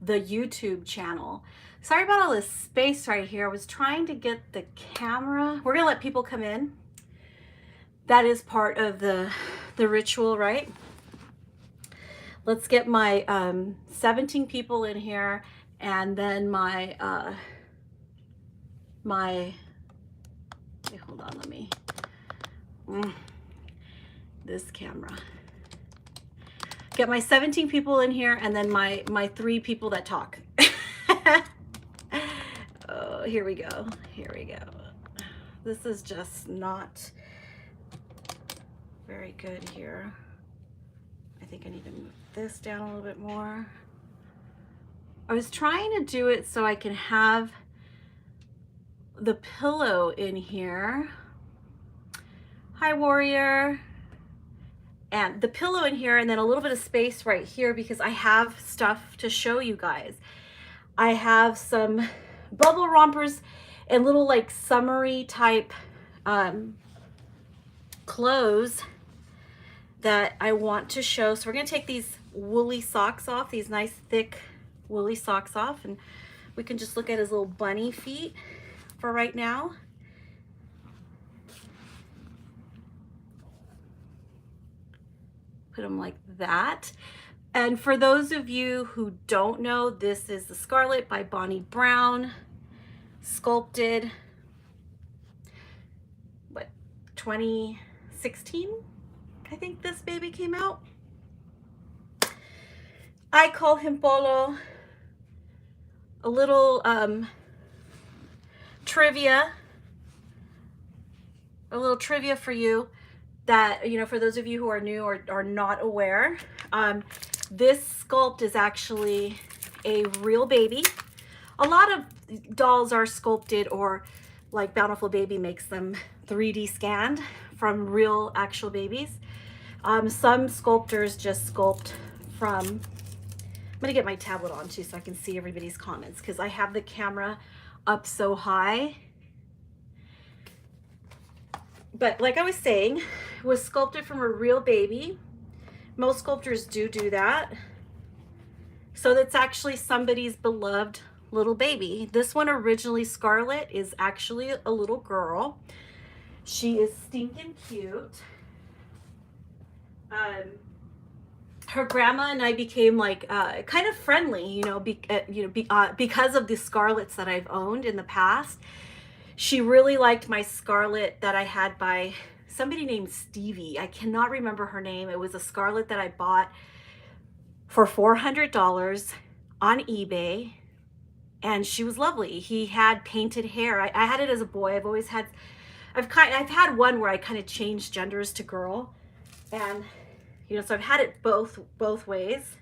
the YouTube channel. Sorry about all this space right here. I was trying to get the camera. We're gonna let people come in. That is part of the ritual, right? Let's get my 17 people in here, and then my okay, hold on, let me this camera. Get my 17 people in here, and then my 3 people that talk. Oh, here we go. Here we go. This is just not very good here. I think I need to move this down a little bit more. I was trying to do it so I can have the pillow in here. Hi, warrior. And the pillow in here, and then a little bit of space right here because I have stuff to show you guys. I have some bubble rompers and little like summery type clothes that I want to show. So we're gonna take these woolly socks off, these nice thick woolly socks off, and we can just look at his little bunny feet for right now. Put them like that. And for those of you who don't know, this is the Scarlet by Bonnie Brown, sculpted, what, 2016? I think this baby came out. I call him Polo. A little trivia for you that, you know, for those of you who are new or are not aware, this sculpt is actually a real baby. A lot of dolls are sculpted, or like Bountiful Baby makes them 3D scanned from real actual babies. Some sculptors just sculpt from, I'm gonna get my tablet on too so I can see everybody's comments because I have the camera up so high. But like I was saying, it was sculpted from a real baby. Most sculptors do that. So that's actually somebody's beloved little baby. This one originally, Scarlet, is actually a little girl. She is stinking cute. Her grandma and I became like kind of friendly, you know, because of the Scarlets that I've owned in the past. She really liked my Scarlet that I had by somebody named Stevie. I cannot remember her name. It was a Scarlet that I bought for $400 on eBay, and she was lovely. He had painted hair. I had it as a boy. I've had one where I kind of changed genders to girl, and you know, so I've had it both ways.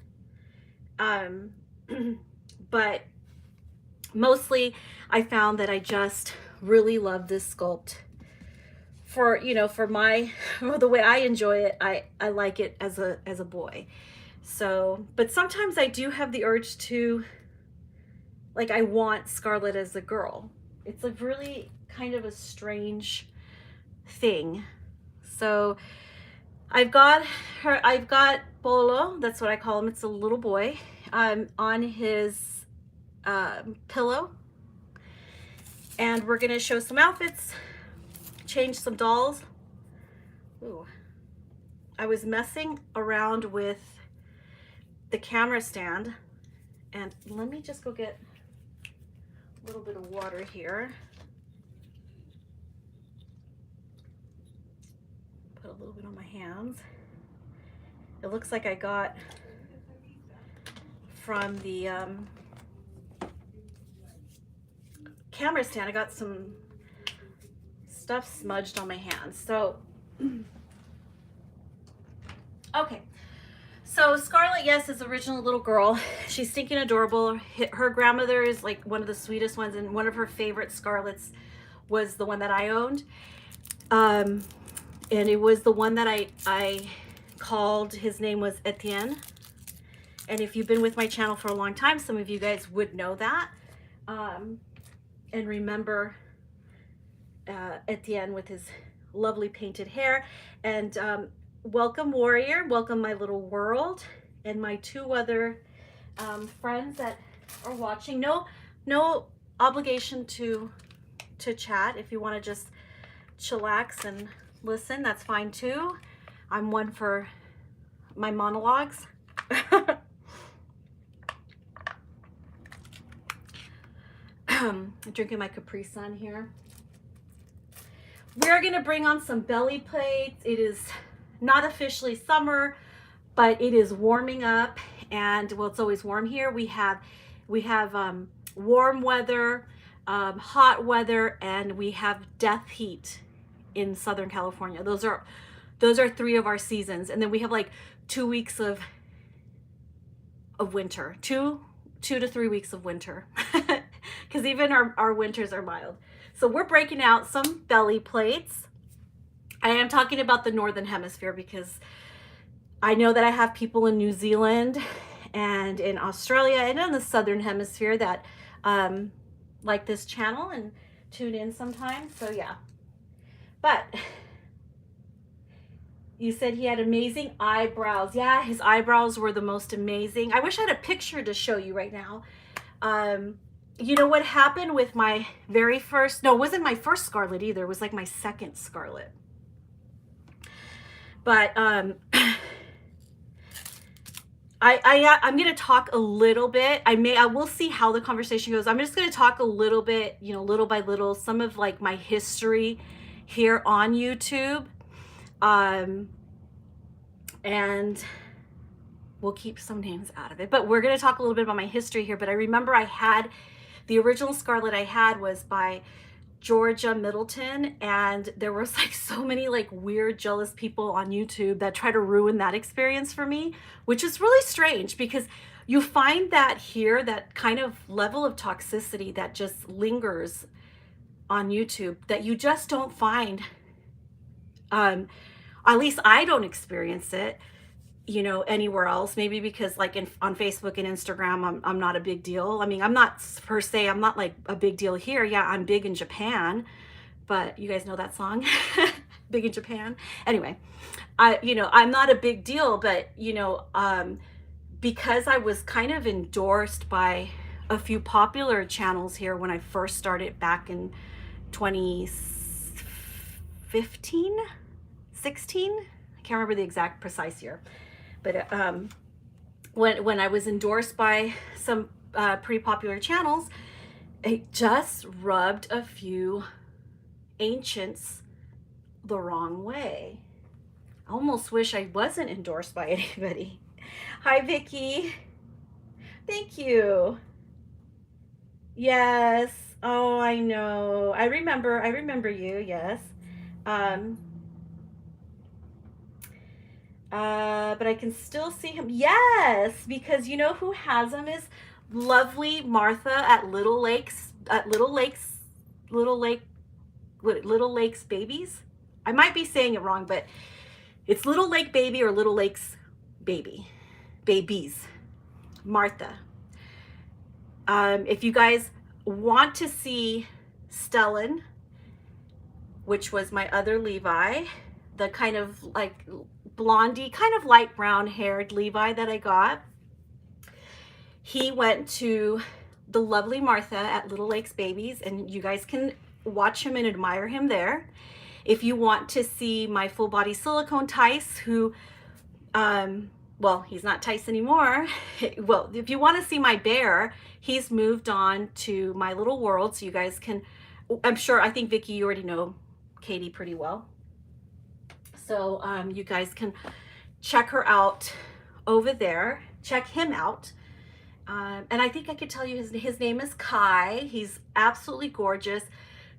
But mostly I found that I just really love this sculpt for, you know, for the way I enjoy it. I like it as a boy. So, but sometimes I do have the urge to, like, I want Scarlet as a girl. It's a really kind of a strange thing. So I've got Bolo, that's what I call him. It's a little boy, on his pillow. And we're gonna show some outfits, change some dolls. Ooh. I was messing around with the camera stand, and let me just go get a little bit of water here. Put a little bit on my hands. It looks like I got from the camera stand, I got some stuff smudged on my hands. So, okay. So Scarlet, yes, is original little girl. She's stinking adorable. Her grandmother is like one of the sweetest ones, and one of her favorite Scarlets was the one that I owned. And it was the one that I called, his name was Etienne. And if you've been with my channel for a long time, some of you guys would know that. And remember Etienne with his lovely painted hair. And welcome, Warrior. Welcome, my little world. And my 2 other friends that or watching. No obligation to chat. If you want to just chillax and listen, that's fine too. I'm one for my monologues. I'm drinking my Capri Sun here. We're gonna bring on some belly plates. It is not officially summer, but it is warming up, and well, it's always warm here. We have warm weather, hot weather, and we have death heat in Southern California. Those are 3 of our seasons, and then we have like 2 weeks of winter, 2 to 3 weeks of winter, because even our winters are mild. So we're breaking out some belly plates. I am talking about the Northern Hemisphere because I know that I have people in New Zealand and in Australia and in the Southern Hemisphere that like this channel and tune in sometimes. So yeah. But you said he had amazing eyebrows. Yeah, his eyebrows were the most amazing. I wish I had a picture to show you right now. You know what happened with my very first, no, it wasn't my first Scarlet either. It was like my second Scarlet. But I'm going to talk a little bit. I will see how the conversation goes. I'm just going to talk a little bit, you know, little by little, some of like my history here on YouTube. And we'll keep some names out of it, but we're going to talk a little bit about my history here. But I remember the original Scarlet I had was by Georgia Middleton, and there was like so many like weird jealous people on YouTube that try to ruin that experience for me, which is really strange because you find that here, that kind of level of toxicity that just lingers on YouTube that you just don't find, at least I don't experience it, you know, anywhere else. Maybe because like on Facebook and Instagram, I'm not a big deal. I mean, I'm not per se, I'm not like a big deal here. Yeah, I'm big in Japan, but you guys know that song, Big in Japan. Anyway, you know, I'm not a big deal, but you know, because I was kind of endorsed by a few popular channels here when I first started back in 2015, 16. I can't remember the exact precise year. But when I was endorsed by some pretty popular channels, it just rubbed a few ancients the wrong way. I almost wish I wasn't endorsed by anybody. Hi, Vicky. Thank you. Yes. Oh, I know. I remember you. Yes. But I can still see him. Yes, because you know who has him is lovely Martha at Little Lakes Babies. I might be saying it wrong, but it's Little Lake Baby or Little Lakes Babies. Martha. If you guys want to see Stellan, which was my other Levi, the kind of like blondie, kind of light brown haired Levi that I got, he went to the lovely Martha at Little Lakes Babies, and you guys can watch him and admire him there. If you want to see my full body silicone Tice, who well, he's not Tice anymore. Well, if you want to see my bear, he's moved on to My Little World, so you guys can, I think Vicky, you already know Katie pretty well. So you guys can check her out over there. Check him out. And I think I could tell you his name is Kai. He's absolutely gorgeous.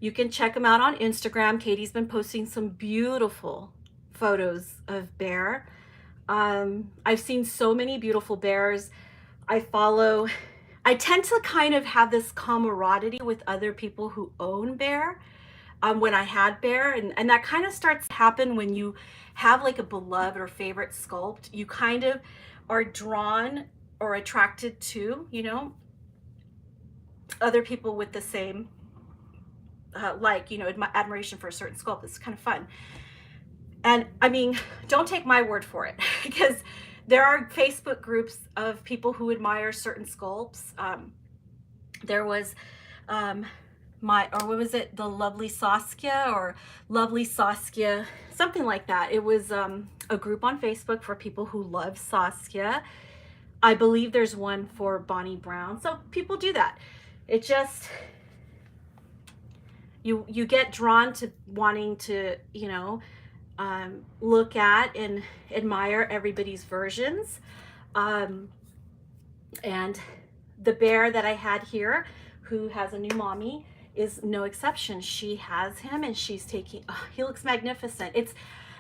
You can check him out on Instagram. Katie's been posting some beautiful photos of bear. I've seen so many beautiful bears. I tend to kind of have this camaraderie with other people who own bear. When I had bear, and that kind of starts to happen when you have like a beloved or favorite sculpt. You kind of are drawn or attracted to, you know, other people with the same like, you know, admiration for a certain sculpt. It's kind of fun. And I mean, don't take my word for it, because there are Facebook groups of people who admire certain sculpts. There was or what was it? The Lovely Saskia or Lovely Saskia, something like that. It was a group on Facebook for people who love Saskia. I believe there's one for Bonnie Brown. So people do that. It just, you get drawn to wanting to, look at and admire everybody's versions. And the bear that I had here, who has a new mommy, is no exception. She has him and she's taking, he looks magnificent.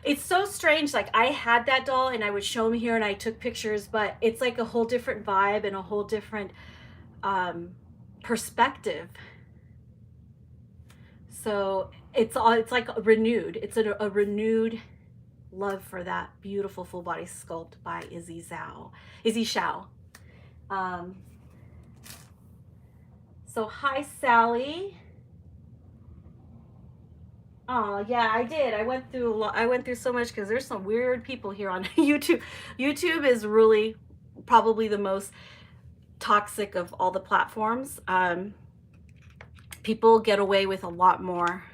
It's so strange. Like, I had that doll and I would show him here and I took pictures, but it's like a whole different vibe and a whole different perspective. So it's like renewed. It's a renewed love for that beautiful full body sculpt by Izzy Shao. So hi, Sally. Oh yeah, I did. I went through so much because there's some weird people here on YouTube. YouTube is really probably the most toxic of all the platforms. People get away with a lot more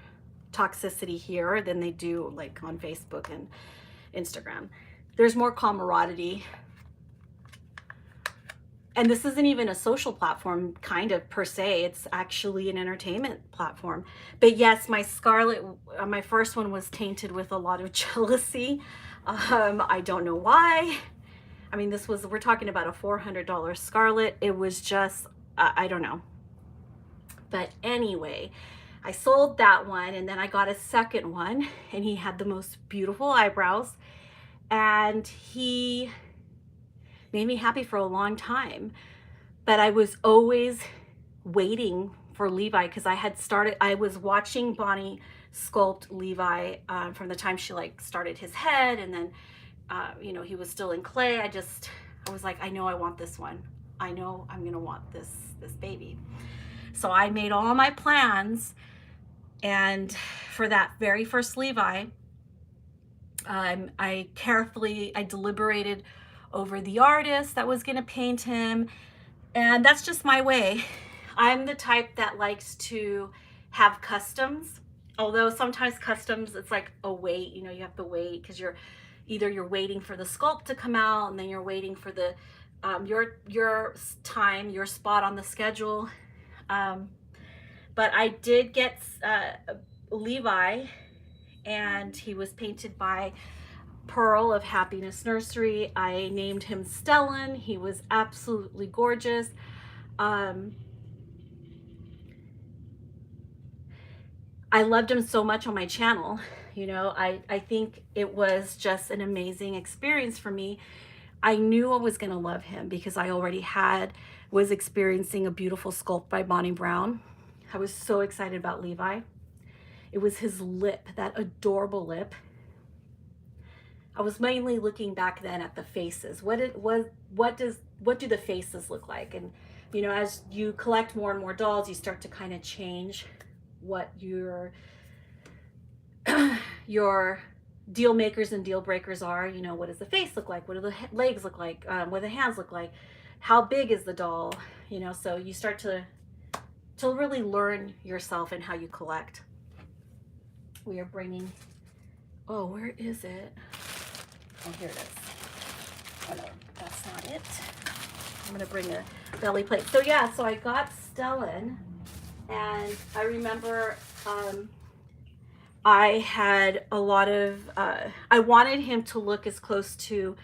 toxicity here than they do like on Facebook and Instagram. There's more camaraderie. And this isn't even a social platform, kind of, per se. It's actually an entertainment platform. But yes, my Scarlet, my first one was tainted with a lot of jealousy. I don't know why. I mean, we're talking about a $400 Scarlet. It was just, I don't know. But anyway, I sold that one and then I got a second one and he had the most beautiful eyebrows and he made me happy for a long time. But I was always waiting for Levi because I was watching Bonnie sculpt Levi from the time she like started his head, and then he was still in clay. I was like, I know I want this one. I know I'm gonna want this baby. So I made all my plans, and for that very first Levi, I deliberated over the artist that was going to paint him, and that's just my way. I'm the type that likes to have customs, although sometimes customs, it's like a wait, you have to wait because you're waiting for the sculpt to come out, and then you're waiting for the your time, your spot on the schedule. But I did get Levi, and he was painted by Pearl of Happiness Nursery. I named him Stellan. He was absolutely gorgeous. I loved him so much on my channel. I think it was just an amazing experience for me. I knew I was going to love him because I already was experiencing a beautiful sculpt by Bonnie Brown. I was so excited about Levi. It was his lip, that adorable lip. I was mainly looking back then at the faces. What do the faces look like? And as you collect more and more dolls, you start to kind of change what your deal makers and deal breakers are. What does the face look like? What do the legs look like? What do the hands look like? How big is the doll? So you start to really learn yourself and how you collect. We are bringing, oh, where is it? Oh, here it is. Oh no, that's not it. I'm gonna bring a belly plate. So yeah, so I got Stellan, and I remember I had a lot of, I wanted him to look as close to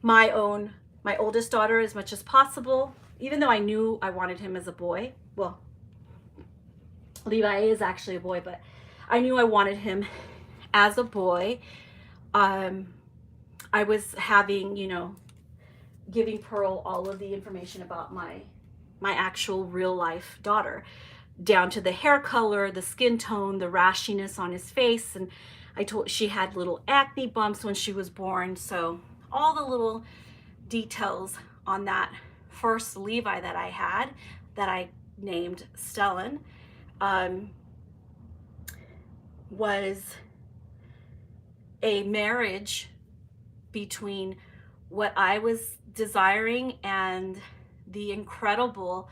my oldest daughter as much as possible, even though I knew I wanted him as a boy. Well, Levi is actually a boy, but I knew I wanted him as a boy. I was having, giving Pearl all of the information about my actual real life daughter, down to the hair color, the skin tone, the rashiness on his face. And she had little acne bumps when she was born. So all the little details on that first Levi that I had, that I named Stellan, was a marriage between what I was desiring and the incredible,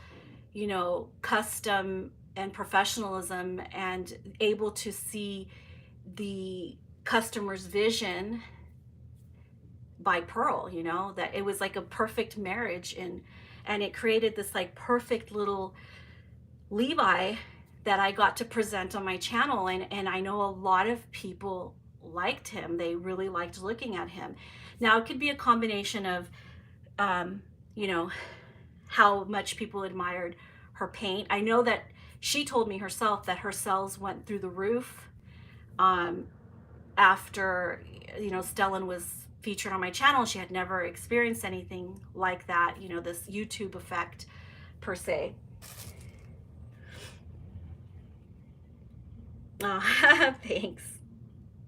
you know, custom and professionalism, and able to see the customer's vision by Pearl, you know, that it was like a perfect marriage, and it created this like perfect little Levi that I got to present on my channel. And I know a lot of people liked him. They really liked looking at him. Now it could be a combination of, you know, how much people admired her paint. I know that she told me herself that her sales went through the roof after, you know, Stellan was featured on my channel. She had never experienced anything like that, you know, this YouTube effect per se. Oh, thanks,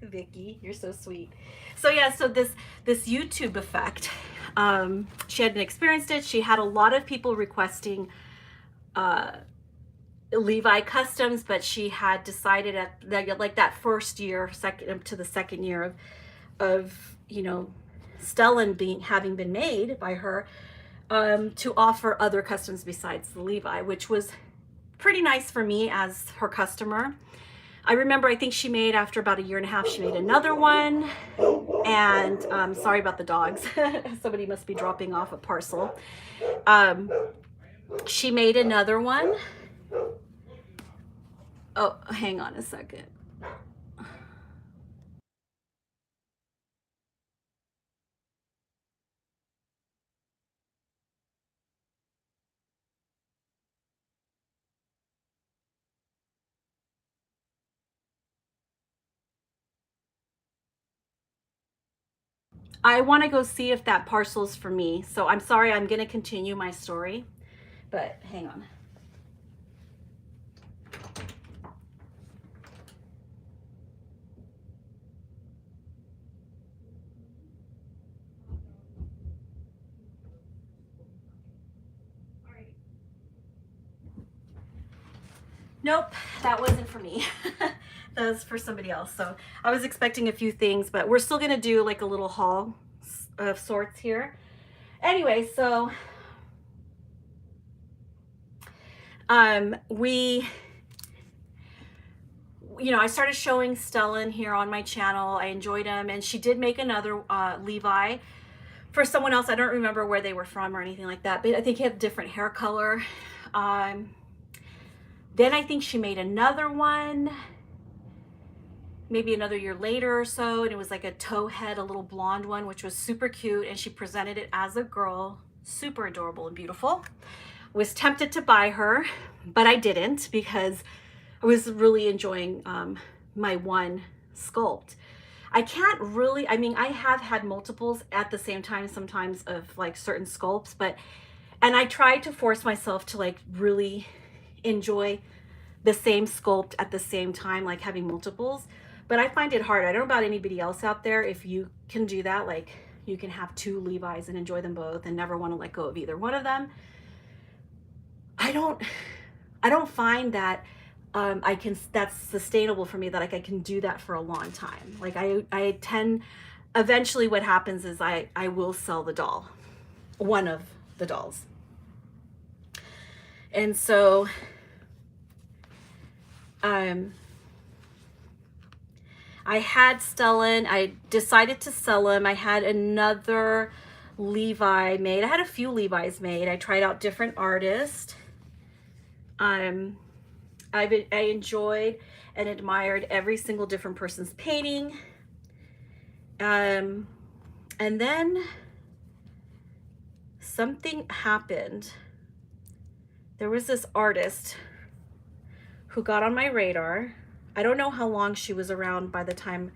Vicky. You're so sweet. So yeah, so this YouTube effect, she hadn't experienced it. She had a lot of people requesting Levi customs, but she had decided at like that first year, second to the second year of you know, Stellan having been made by her, to offer other customs besides the Levi, which was pretty nice for me as her customer. I remember, I think she made, after about a year and a half, she made another one. And sorry about the dogs. Somebody must be dropping off a parcel. She made another one. Oh, hang on a second. I want to go see if that parcel is for me. So I'm sorry, I'm going to continue my story, but hang on. Nope, that wasn't for me. That was for somebody else. So I was expecting a few things, but we're still going to do like a little haul of sorts here. Anyway, so you know, I started showing Stellan here on my channel. I enjoyed him, and she did make another Levi for someone else. I don't remember where they were from or anything like that, but I think he had a different hair color. Then I think she made another one, maybe another year later or so, and it was like a toe head, a little blonde one, which was super cute, and she presented it as a girl, super adorable and beautiful. Was tempted to buy her, but I didn't, because I was really enjoying my one sculpt. I can't really, I mean, I have had multiples at the same time sometimes of like certain sculpts, and I try to force myself to like really enjoy the same sculpt at the same time, like having multiples, but I find it hard. I don't know about anybody else out there, if you can do that, like you can have two Levi's and enjoy them both and never want to let go of either one of them. I don't find that that's sustainable for me, that like I can do that for a long time. Like I tend, eventually what happens is I will sell the doll, one of the dolls. And so I had Stellan, I decided to sell him. I had another Levi made. I had a few Levi's made. I tried out different artists. I enjoyed and admired every single different person's painting. And then something happened. There was this artist who got on my radar. I don't know how long she was around by the time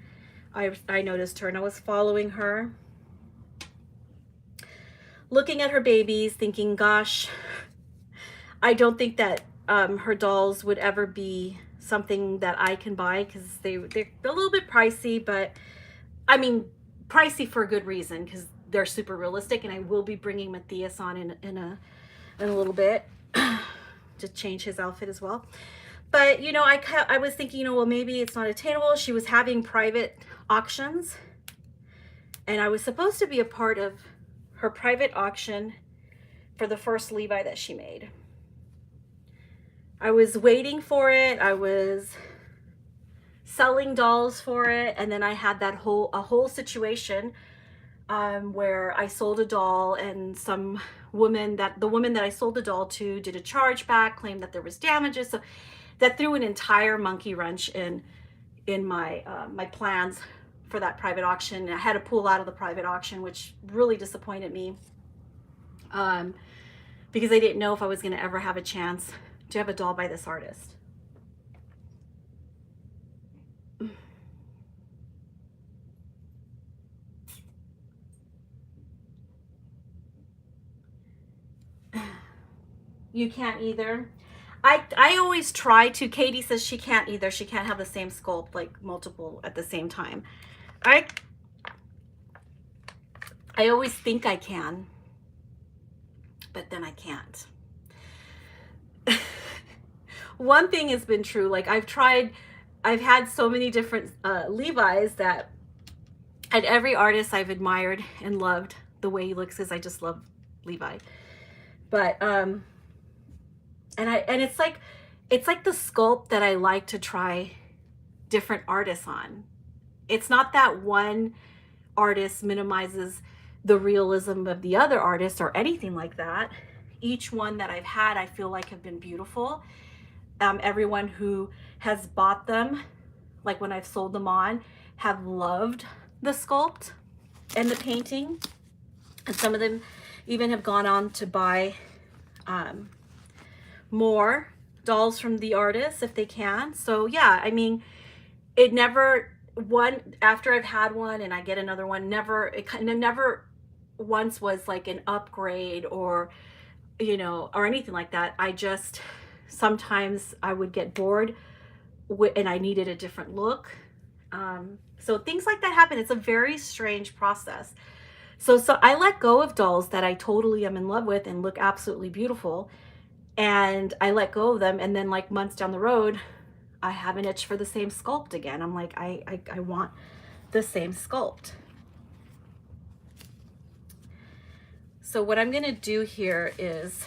I noticed her, and I was following her, looking at her babies, thinking, gosh, I don't think that her dolls would ever be something that I can buy, because they're a little bit pricey, but I mean, pricey for a good reason, because they're super realistic. And I will be bringing Mathais on in a little bit to change his outfit as well. But you know, I was thinking, you know, well, maybe it's not attainable. She was having private auctions, and I was supposed to be a part of her private auction for the first Levi that she made. I was waiting for it. I was selling dolls for it, and then I had that whole situation where I sold a doll, and the woman that I sold the doll to did a chargeback, claimed that there was damages. So that threw an entire monkey wrench in my my plans for that private auction. I had to pull out of the private auction, which really disappointed me, because I didn't know if I was going to ever have a chance to have a doll by this artist. You can't either. I always try to. Katie says she can't either. She can't have the same sculpt, like multiple at the same time. I always think I can, but then I can't. One thing has been true. Like I've had so many different Levi's that, and every artist I've admired and loved the way he looks, because I just love Levi. But and it's like the sculpt that I like to try different artists on. It's not that one artist minimizes the realism of the other artist or anything like that. Each one that I've had, I feel like have been beautiful. Everyone who has bought them, like when I've sold them on, have loved the sculpt and the painting. And some of them even have gone on to buy more dolls from the artist if they can. So yeah, I mean, it never, after I've had one and I get another one, it never once was like an upgrade or, you know, or anything like that. I just, sometimes I would get bored and I needed a different look. So things like that happen. It's a very strange process. So I let go of dolls that I totally am in love with and look absolutely beautiful. And I let go of them. And then like months down the road, I have an itch for the same sculpt again. I'm like, I want the same sculpt. So what I'm going to do here is,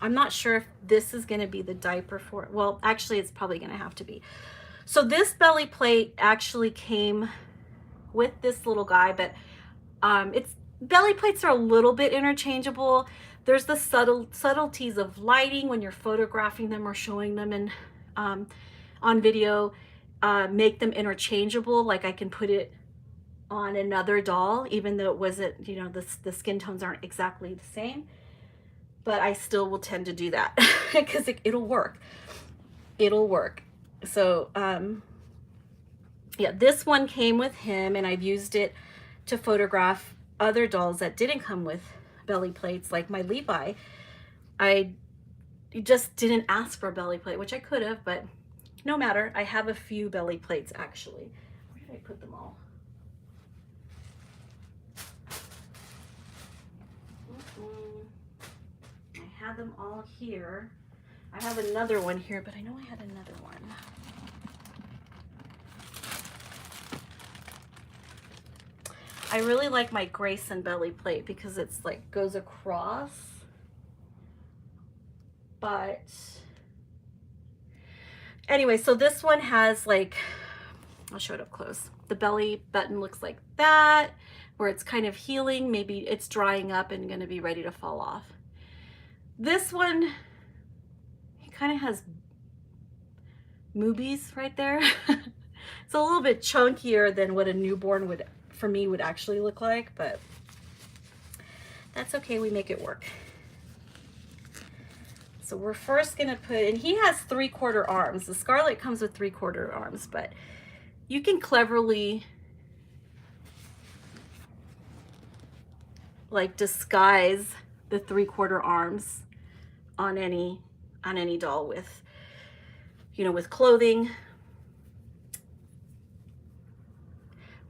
I'm not sure if this is going to be the diaper for it. Well, actually, it's probably going to have to be. So this belly plate actually came with this little guy, but belly plates are a little bit interchangeable. There's the subtleties of lighting when you're photographing them or showing them in on video, make them interchangeable. Like I can put it on another doll, even though it wasn't, you know, the skin tones aren't exactly the same, but I still will tend to do that because it'll work. It'll work. So yeah, this one came with him, and I've used it to photograph other dolls that didn't come with belly plates, like my Levi. I just didn't ask for a belly plate, which I could have, but no matter. I have a few belly plates actually. Where did I put them all? I had them all here. I have another one here, but I know I had another one. I really like my Grayson belly plate because it's like goes across, but anyway, so this one has like, I'll show it up close. The belly button looks like that, where it's kind of healing. Maybe it's drying up and going to be ready to fall off. This one, he kind of has moobies right there. It's a little bit chunkier than what a newborn would, for me, would actually look like, but that's okay. We make it work. So we're first going to put, and he has 3/4 arms. The Scarlet comes with 3/4 arms, but you can cleverly like disguise the 3/4 arms on any doll with, you know, with clothing,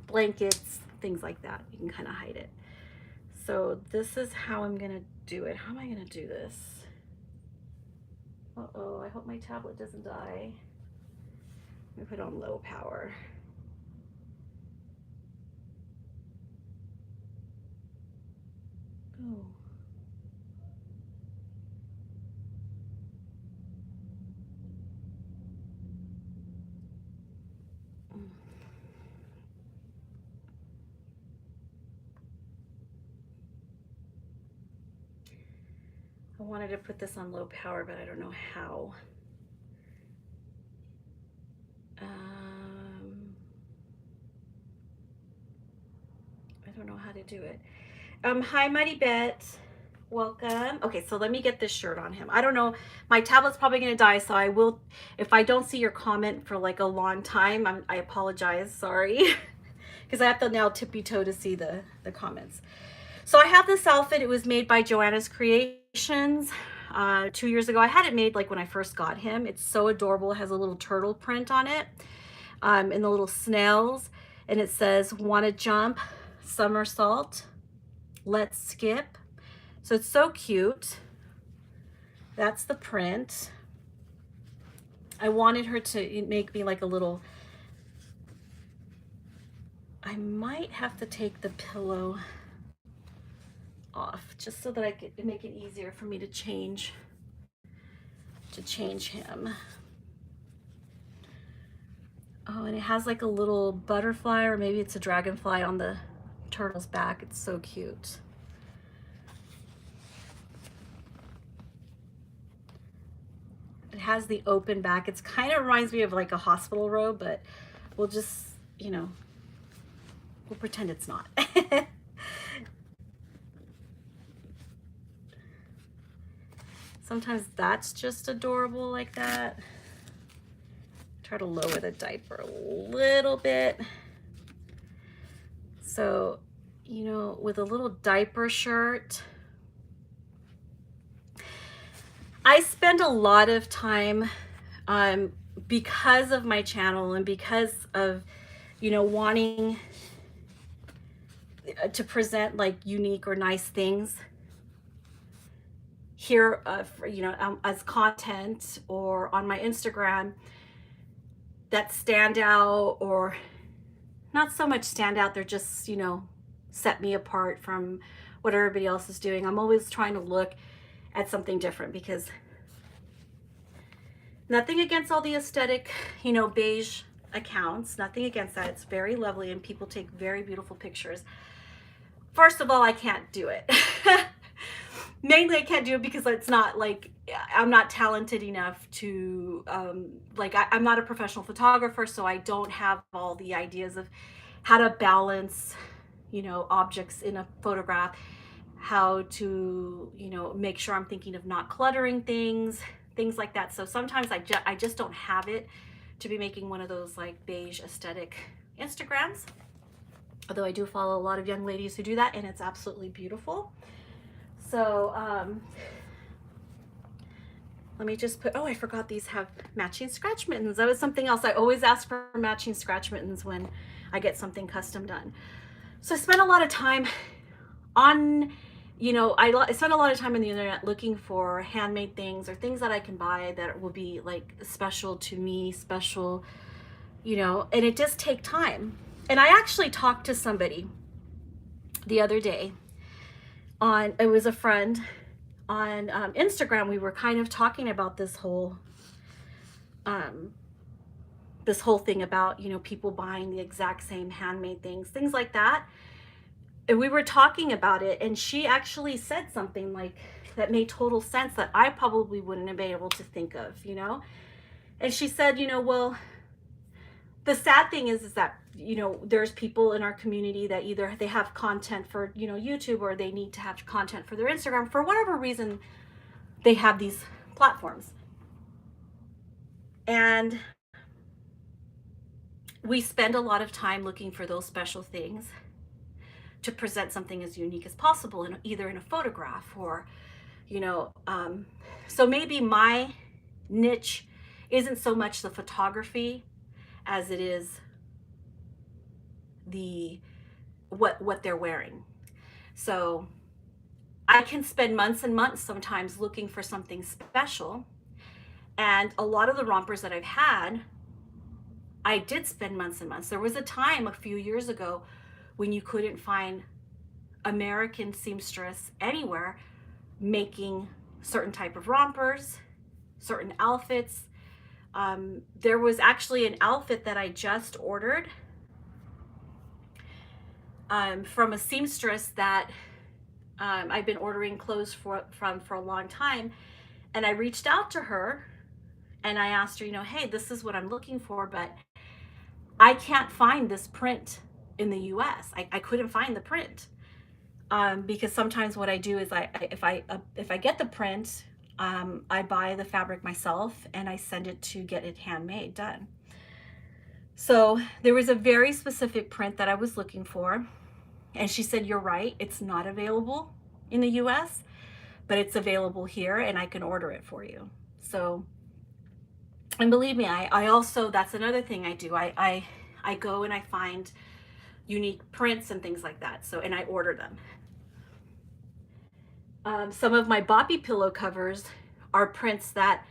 blankets, things like that. You can kind of hide it. So this is how I'm gonna do it. How am I gonna do this? Uh-oh, I hope my tablet doesn't die. Let me put it on low power. Oh. wanted to put this on low power, but I don't know how. I don't know how to do it. Hi, Mighty Bet. Welcome. Okay, so let me get this shirt on him. I don't know. My tablet's probably going to die, so I will, if I don't see your comment for like a long time, I apologize. Sorry. Because I have to now tippy-toe to see the comments. So I have this outfit. It was made by Joanna's Creations 2 years ago. I had it made like when I first got him. It's so adorable. It has a little turtle print on it and the little snails. And it says, wanna jump, somersault, let's skip. So it's so cute. That's the print. I wanted her to make me like a little, I might have to take the pillow off just so that I could make it easier for me to change him. Oh, and it has like a little butterfly, or maybe it's a dragonfly on the turtle's back. It's so cute. It has the open back. It's kind of reminds me of like a hospital robe, but we'll just, you know, we'll pretend it's not. Sometimes that's just adorable like that. Try to lower the diaper a little bit. So, you know, with a little diaper shirt, I spend a lot of time because of my channel and because of, you know, wanting to present like unique or nice things here, you know, as content or on my Instagram that stand out, or not so much stand out, they're just, you know, set me apart from what everybody else is doing. I'm always trying to look at something different, because nothing against all the aesthetic, you know, beige accounts, nothing against that. It's very lovely and people take very beautiful pictures. First of all, I can't do it. Mainly I can't do it because it's not like, I'm not talented enough to, like I'm not a professional photographer, so I don't have all the ideas of how to balance, you know, objects in a photograph, how to, you know, make sure I'm thinking of not cluttering things like that. So sometimes I just don't have it to be making one of those like beige aesthetic Instagrams. Although I do follow a lot of young ladies who do that, and it's absolutely beautiful. So let me just put, oh, I forgot these have matching scratch mittens. That was something else. I always ask for matching scratch mittens when I get something custom done. So I spent a lot of time on, you know, I spent a lot of time on the internet looking for handmade things or things that I can buy that will be like special to me, special, you know, and it just take time. And I actually talked to somebody the other day on, it was a friend on Instagram. We were kind of talking about this whole thing about, you know, people buying the exact same handmade things like that. And we were talking about it, and she actually said something like that made total sense that I probably wouldn't have been able to think of, you know. And she said, you know, well, the sad thing is that, you know, there's people in our community that either they have content for, you know, YouTube, or they need to have content for their Instagram. For whatever reason, they have these platforms. And we spend a lot of time looking for those special things to present something as unique as possible, in either in a photograph or, you know, so maybe my niche isn't so much the photography as it is the what they're wearing. So I can spend months and months sometimes looking for something special, and a lot of the rompers that I've had, I did spend months and months. There was a time a few years ago when you couldn't find American seamstress anywhere making certain type of rompers, certain outfits. There was actually an outfit that I just ordered from a seamstress that I've been ordering clothes for a long time, and I reached out to her and I asked her, you know, hey, this is what I'm looking for, but I can't find this print in the US. I couldn't find the print. Because sometimes what I do is if I get the print, I buy the fabric myself and I send it to get it handmade done. So there was a very specific print that I was looking for, and she said, you're right, it's not available in the US, but it's available here and I can order it for you. So, and believe me, I also, that's another thing I do. I go and I find unique prints and things like that. So, and I order them. Some of my boppy pillow covers are prints that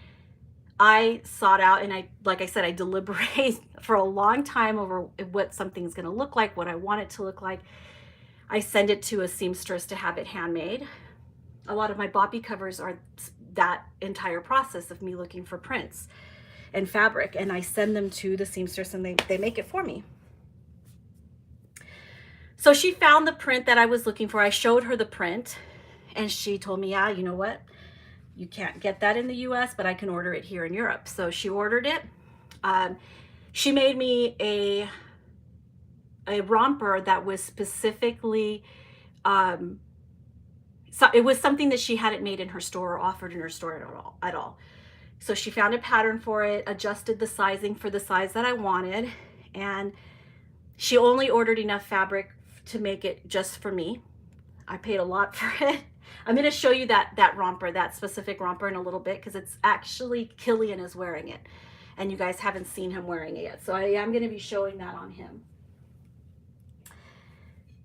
I sought out, and like I said, I deliberate for a long time over what something's going to look like, what I want it to look like. I send it to a seamstress to have it handmade. A lot of my boppy covers are that entire process of me looking for prints and fabric, and I send them to the seamstress and they make it for me. So she found the print that I was looking for. I showed her the print and she told me, yeah, you know what? You can't get that in the US, but I can order it here in Europe. So she ordered it. She made me a romper that was specifically, so it was something that she hadn't made in her store or offered in her store at all. So she found a pattern for it, adjusted the sizing for the size that I wanted, and she only ordered enough fabric to make it just for me. I paid a lot for it. I'm going to show you that romper, that specific romper, in a little bit, because it's actually Killian is wearing it, and you guys haven't seen him wearing it yet. So I am going to be showing that on him.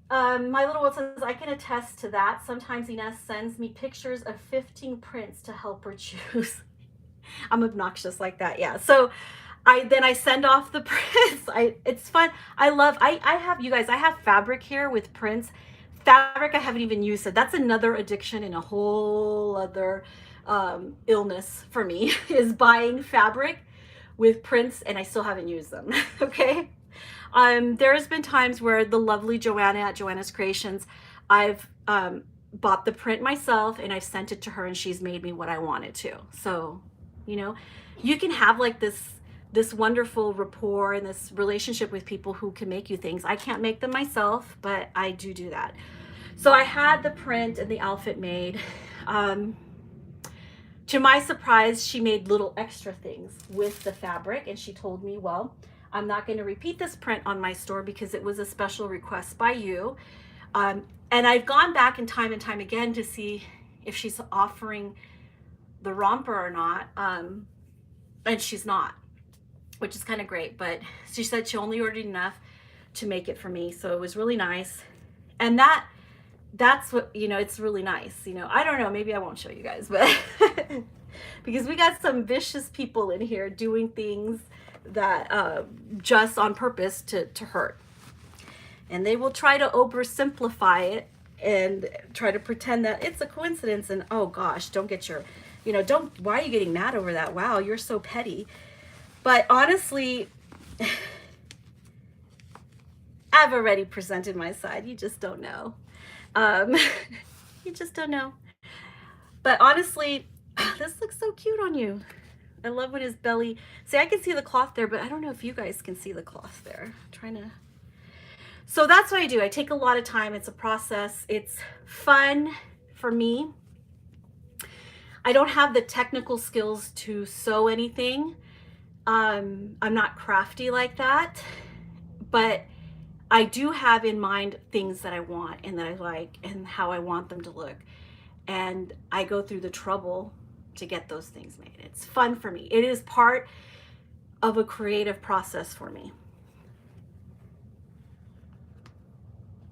My little one says, I can attest to that. Sometimes Ines sends me pictures of 15 prints to help her choose. I'm obnoxious like that, yeah. So I send off the prints. It's fun. I have, you guys, I have fabric here with prints. Fabric I haven't even used. So that's another addiction and a whole other illness for me is buying fabric with prints and I still haven't used them. Okay. There's been times where the lovely Joanna at Joanna's Creations, I've bought the print myself and I've sent it to her and she's made me what I wanted to. So, you know, you can have like this wonderful rapport and this relationship with people who can make you things. I can't make them myself, but I do that. So I had the print and the outfit made. To my surprise, she made little extra things with the fabric, and she told me, well, I'm not going to repeat this print on my store because it was a special request by you. And I've gone back and time again to see if she's offering the romper or not. And she's not, which is kind of great, but she said she only ordered enough to make it for me. So it was really nice. And that's what, you know, it's really nice. You know, I don't know, maybe I won't show you guys, but because we got some vicious people in here doing things that just on purpose to hurt. And they will try to oversimplify it and try to pretend that it's a coincidence. And oh gosh, don't get your, you know, why are you getting mad over that? Wow, you're so petty. But honestly, I've already presented my side. You just don't know. You just don't know. But honestly, this looks so cute on you. I love when his belly, see, I can see the cloth there, but I don't know if you guys can see the cloth there. I'm trying to. So that's what I do. I take a lot of time. It's a process. It's fun for me. I don't have the technical skills to sew anything. I'm not crafty like that, but I do have in mind things that I want and that I like and how I want them to look. And I go through the trouble to get those things made. It's fun for me. It is part of a creative process for me.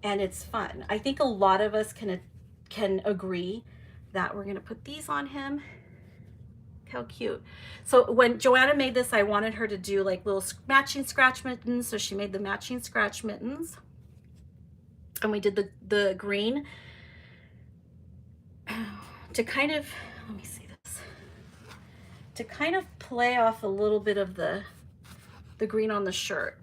And it's fun. I think a lot of us can agree that we're gonna put these on him. How cute. So when Joanna made this, I wanted her to do like little matching scratch mittens. So she made the matching scratch mittens. And we did the green to kind of, let me see this, to kind of play off a little bit of the green on the shirt.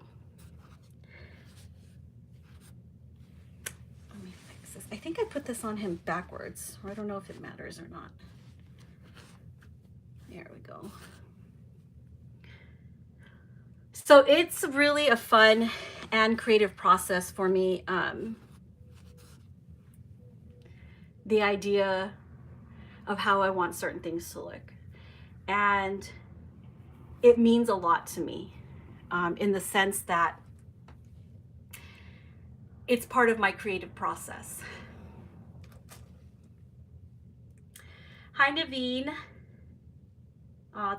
Let me fix this. I think I put this on him backwards, or I don't know if it matters or not. There we go. So it's really a fun and creative process for me. The idea of how I want certain things to look. And it means a lot to me in the sense that it's part of my creative process. Hi, Naveen.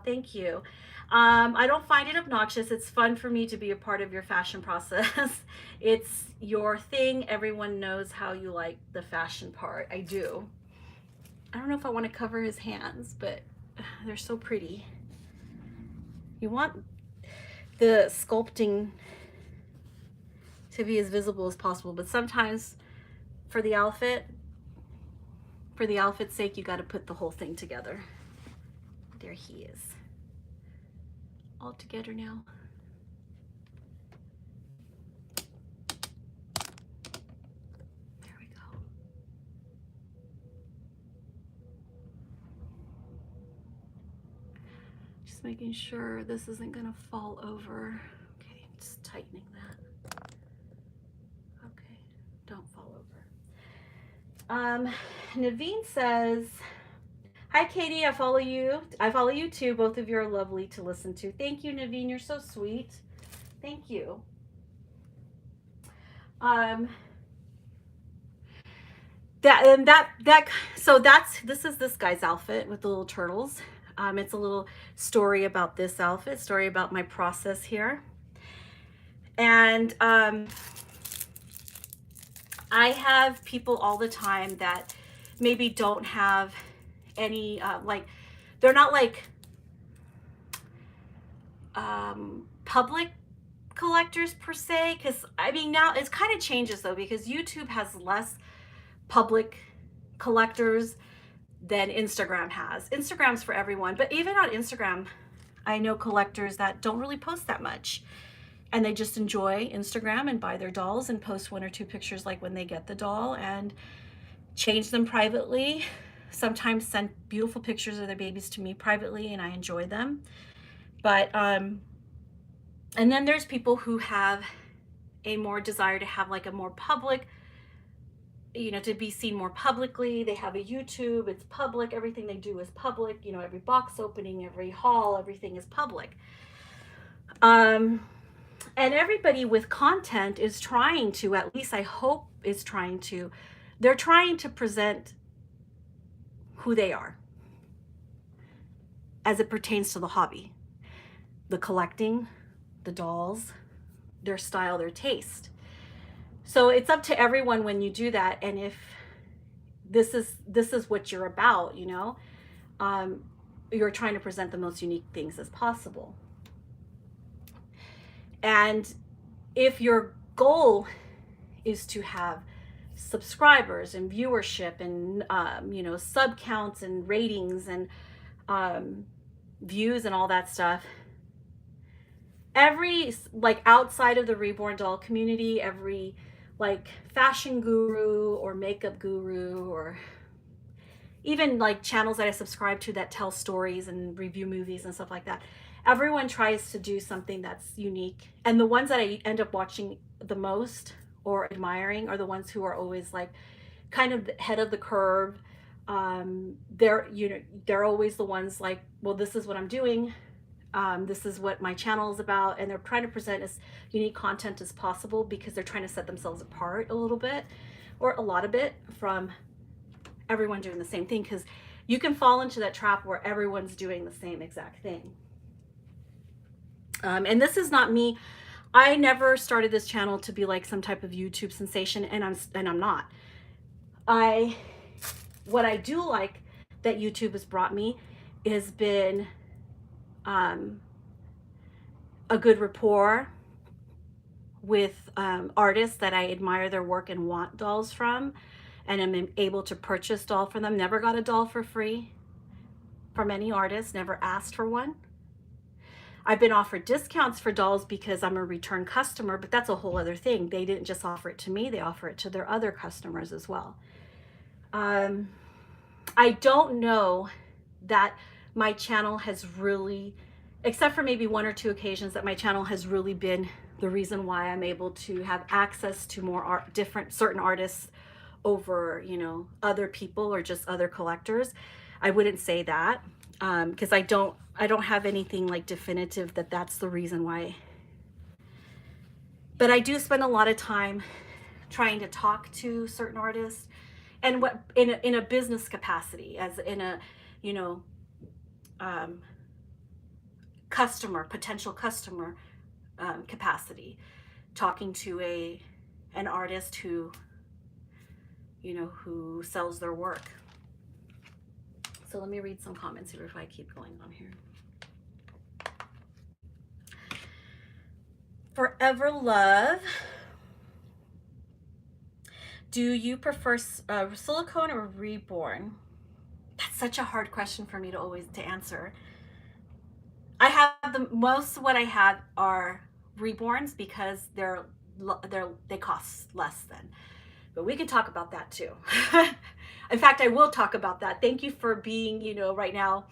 Thank you. I don't find it obnoxious. It's fun for me to be a part of your fashion process. It's your thing. Everyone knows how you like the fashion part. I do. I don't know if I want to cover his hands, but they're so pretty. You want the sculpting to be as visible as possible, but sometimes for the outfit's sake, you got to put the whole thing together. There he is. All together now. There we go. Just making sure this isn't gonna fall over. Okay, just tightening that. Okay, don't fall over. Naveen says, hi, Katie, I follow you. I follow you too. Both of you are lovely to listen to. Thank you, Naveen. You're so sweet. Thank you. This is this guy's outfit with the little turtles. It's a little story about this outfit, story about my process here. And I have people all the time that maybe don't have any they're not like public collectors per se, because I mean now it's kind of changes though, because YouTube has less public collectors than Instagram has. Instagram's for everyone, but even on Instagram I know collectors that don't really post that much, and they just enjoy Instagram and buy their dolls and post 1 or 2 pictures like when they get the doll and change them privately. Sometimes send beautiful pictures of their babies to me privately, and I enjoy them. But and then there's people who have a more desire to have like a more public, you know, to be seen more publicly. They have a YouTube, it's public, everything they do is public, you know, every box opening, every haul, everything is public. And everybody with content is trying to, at least I hope is trying to, they're trying to present who they are as it pertains to the hobby, the collecting, the dolls, their style, their taste. So it's up to everyone when you do that. And if this is what you're about, you know, you're trying to present the most unique things as possible. And if your goal is to have subscribers and viewership and you know, sub counts and ratings and views and all that stuff, every like outside of the Reborn doll community, every like fashion guru or makeup guru, or even like channels that I subscribe to that tell stories and review movies and stuff like that, everyone tries to do something that's unique. And the ones that I end up watching the most or admiring are the ones who are always like kind of head of the curve. They're always the ones like, well, this is what I'm doing. This is what my channel is about. And they're trying to present as unique content as possible because they're trying to set themselves apart a little bit or a lot of it from everyone doing the same thing, because you can fall into that trap where everyone's doing the same exact thing. And this is not me. I never started this channel to be like some type of YouTube sensation, and I'm not. What I do like that YouTube has brought me has been a good rapport with artists that I admire their work and want dolls from, and I'm able to purchase doll for them. Never got a doll for free from any artist, never asked for one. I've been offered discounts for dolls because I'm a return customer, but that's a whole other thing. They didn't just offer it to me, they offer it to their other customers as well. I don't know that my channel has really, except for maybe one or two occasions, that my channel has really been the reason why I'm able to have access to more art, different certain artists over, you know, other people or just other collectors. I wouldn't say that, because I don't have anything like definitive that that's the reason why. But I do spend a lot of time trying to talk to certain artists, and what in a business capacity, as in a, you know, potential customer capacity, talking to an artist who, you know, who sells their work. So let me read some comments here if I keep going on here. Forever Love. Do you prefer silicone or Reborn? That's such a hard question for me to answer. I have most of what I have are Reborns because they cost less than. But we can talk about that too. In fact, I will talk about that. Thank you for being, you know, right now,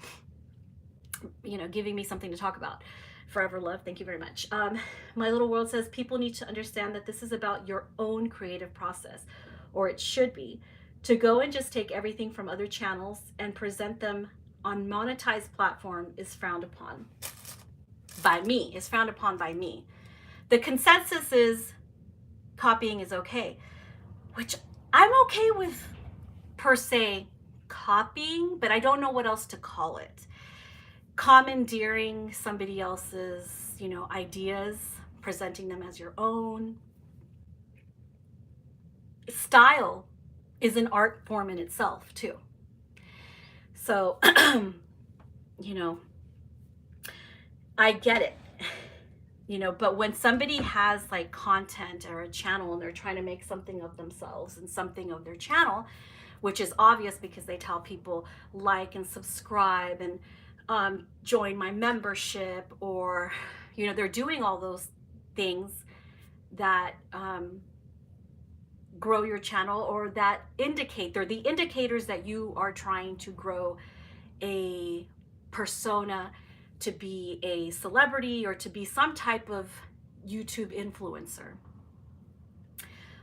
you know, giving me something to talk about. Forever Love, thank you very much. My Little World says people need to understand that this is about your own creative process, or it should be. To go and just take everything from other channels and present them on monetized platform is frowned upon by me. Is frowned upon by me. The consensus is copying is okay, which I'm okay with per se copying, but I don't know what else to call it. Commandeering somebody else's, you know, ideas, presenting them as your own. Style is an art form in itself too. So, you know, I get it, you know, but when somebody has like content or a channel and they're trying to make something of themselves and something of their channel, which is obvious because they tell people like and subscribe and join my membership, or, you know, they're doing all those things that grow your channel, or that indicate, they're the indicators that you are trying to grow a persona, to be a celebrity or to be some type of YouTube influencer.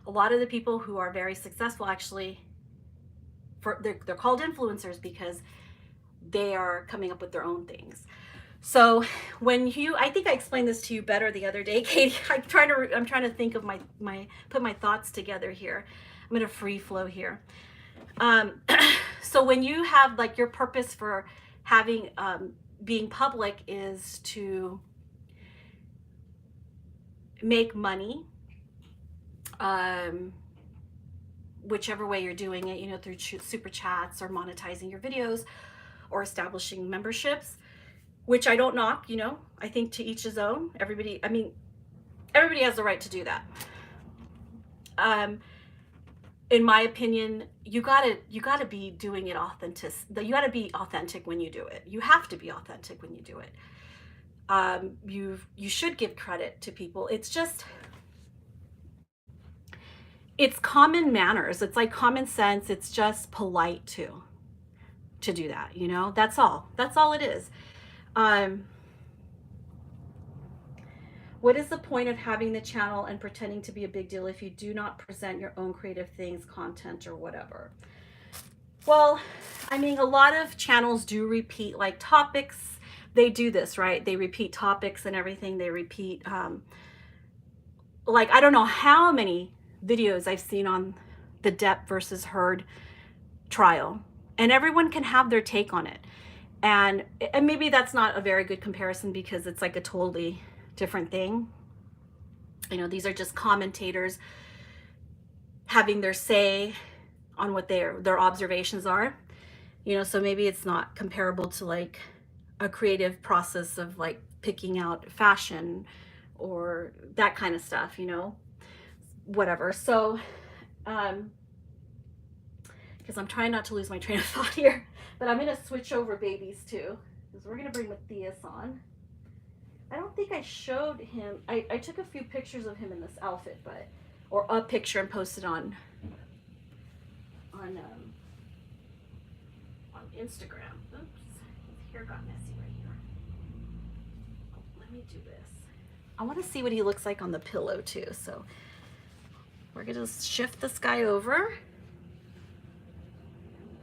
A lot of the people who are very successful actually, they're called influencers because they are coming up with their own things. So when I think I explained this to you better the other day, Katie. I'm trying to think of put my thoughts together here. I'm in a free flow here. So when you have like your purpose for having being public is to make money, whichever way you're doing it, you know, through super chats or monetizing your videos or establishing memberships, which I don't knock, you know, I think to each his own. Everybody has the right to do that. In my opinion, you gotta be doing it authentic. You gotta be authentic when you do it. You have to be authentic when you do it. You should give credit to people. It's just, it's common manners. It's like common sense. It's just polite to do that, you know. That's all it is. What is the point of having the channel and pretending to be a big deal if you do not present your own creative things, content, or whatever? Well, I mean, a lot of channels do repeat like topics. They do this, right? They repeat topics and everything. They repeat, like, I don't know how many videos I've seen on the Depp versus Heard trial, and everyone can have their take on it. And maybe that's not a very good comparison because it's like a totally different thing. You know, these are just commentators having their say on what their observations are. You know, so maybe it's not comparable to like a creative process of like picking out fashion or that kind of stuff, you know, whatever. So, because I'm trying not to lose my train of thought here, but I'm going to switch over babies too, because we're going to bring Mathais on. I don't think I showed him. I took a few pictures of him in this outfit, or a picture and posted on Instagram. Oops, his hair got messy right here. Oh, let me do this. I want to see what he looks like on the pillow too. So we're gonna shift this guy over.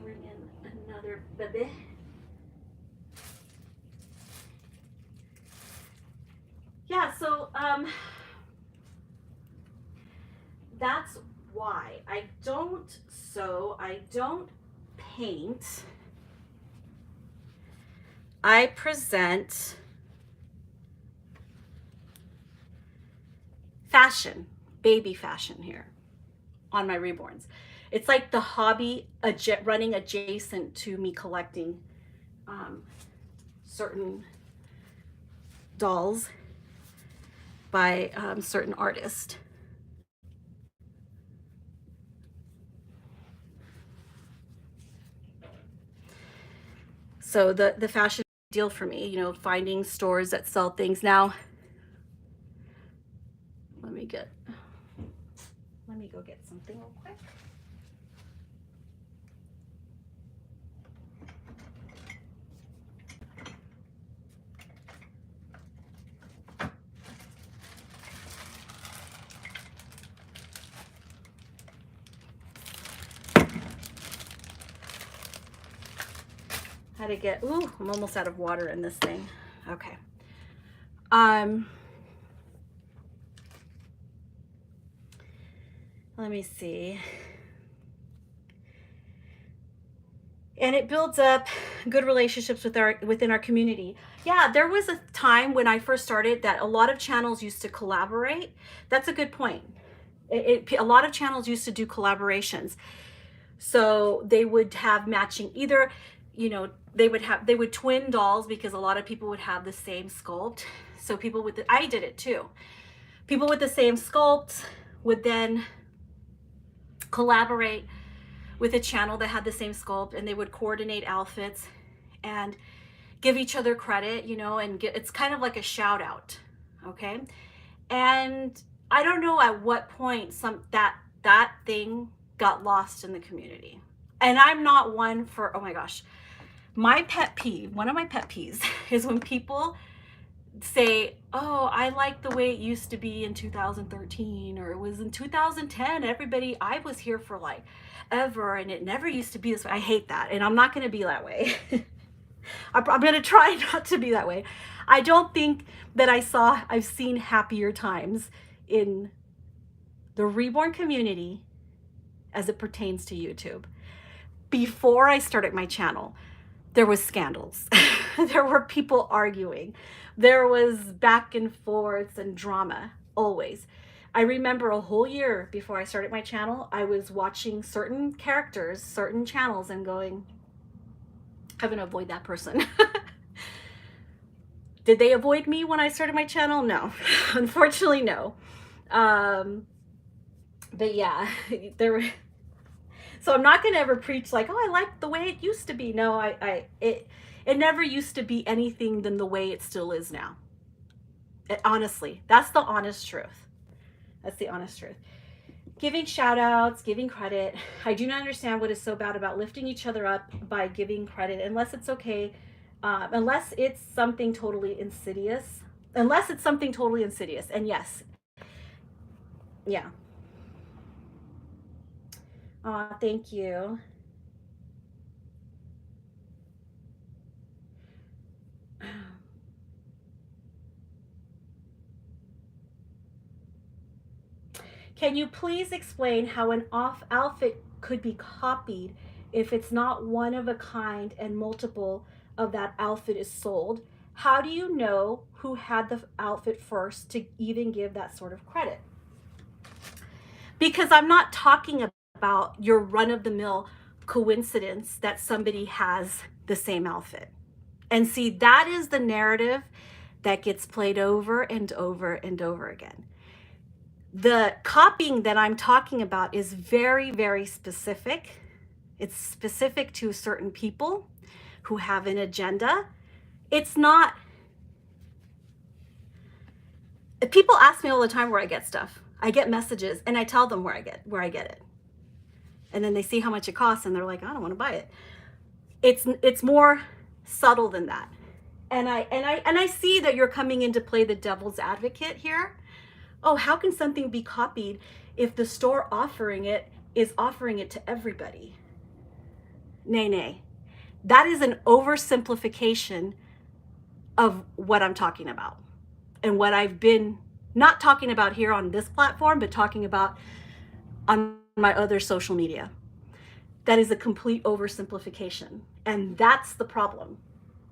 Bring in another baby. Yeah, so that's why I don't sew, I don't paint. I present fashion, baby fashion here on my Reborns. It's like the hobby running adjacent to me collecting certain dolls by certain artists. So the fashion deal for me, you know, finding stores that sell things. Now, let me go get something real quick. How to get, ooh, I'm almost out of water in this thing. Okay. Let me see. And it builds up good relationships within our community. Yeah, there was a time when I first started that a lot of channels used to collaborate. That's a good point. A lot of channels used to do collaborations. So they would have matching, either, you know, they would twin dolls, because a lot of people would have the same sculpt. So people with I did it too. People with the same sculpts would then collaborate with a channel that had the same sculpt, and they would coordinate outfits and give each other credit, you know, and it's kind of like a shout out. Okay. And I don't know at what point that thing got lost in the community. And I'm not one for, oh my gosh, my pet peeve, one of my pet peeves is when people say, oh, I like the way it used to be in 2013, or it was in 2010. I was here for like ever, and it never used to be this way. I hate that. And I'm not going to be that way. I'm going to try not to be that way. I don't think that I've seen happier times in the Reborn community as it pertains to YouTube. Before I started my channel, there was scandals. There were people arguing. There was back and forths and drama, always. I remember a whole year before I started my channel, I was watching certain characters, certain channels, and going, I'm gonna avoid that person. Did they avoid me when I started my channel? No, unfortunately, no. But yeah, there were. So I'm not gonna ever preach like, oh, I like the way it used to be. No, it never used to be anything than the way it still is now. Honestly, that's the honest truth. That's the honest truth. Giving shout outs, giving credit. I do not understand what is so bad about lifting each other up by giving credit, unless it's okay, unless it's something totally insidious. Unless it's something totally insidious. And yes, yeah. Thank you. Can you please explain how an outfit could be copied if it's not one of a kind and multiple of that outfit is sold? How do you know who had the outfit first to even give that sort of credit? Because I'm not talking about your run-of-the-mill coincidence that somebody has the same outfit. And see, that is the narrative that gets played over and over and over again. The copying that I'm talking about is very, very specific. It's specific to certain people who have an agenda. It's not. People ask me all the time where I get stuff. I get messages and I tell them where I get it. And then they see how much it costs and they're like, I don't want to buy it. It's more subtle than that. And I see that you're coming in to play the devil's advocate here. Oh, how can something be copied if the store offering it is offering it to everybody? Nay, nay. That is an oversimplification of what I'm talking about and what I've been not talking about here on this platform, but talking about on my other social media. That is a complete oversimplification. And that's the problem.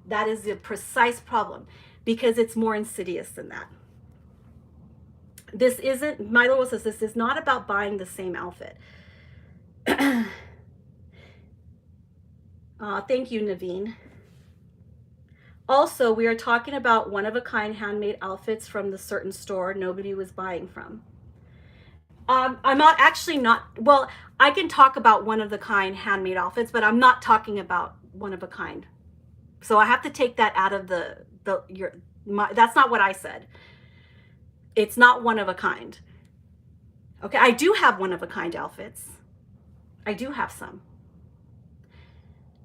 That is the precise problem, because it's more insidious than that. This isn't, Milo says, this is not about buying the same outfit. Thank you, Naveen. Also, we are talking about one-of-a-kind handmade outfits from the certain store nobody was buying from. I'm not actually not, well, I can talk about one-of-a-kind handmade outfits, but I'm not talking about one-of-a-kind. So I have to take that out of that's not what I said. It's not one-of-a-kind. Okay, I do have one-of-a-kind outfits. I do have some.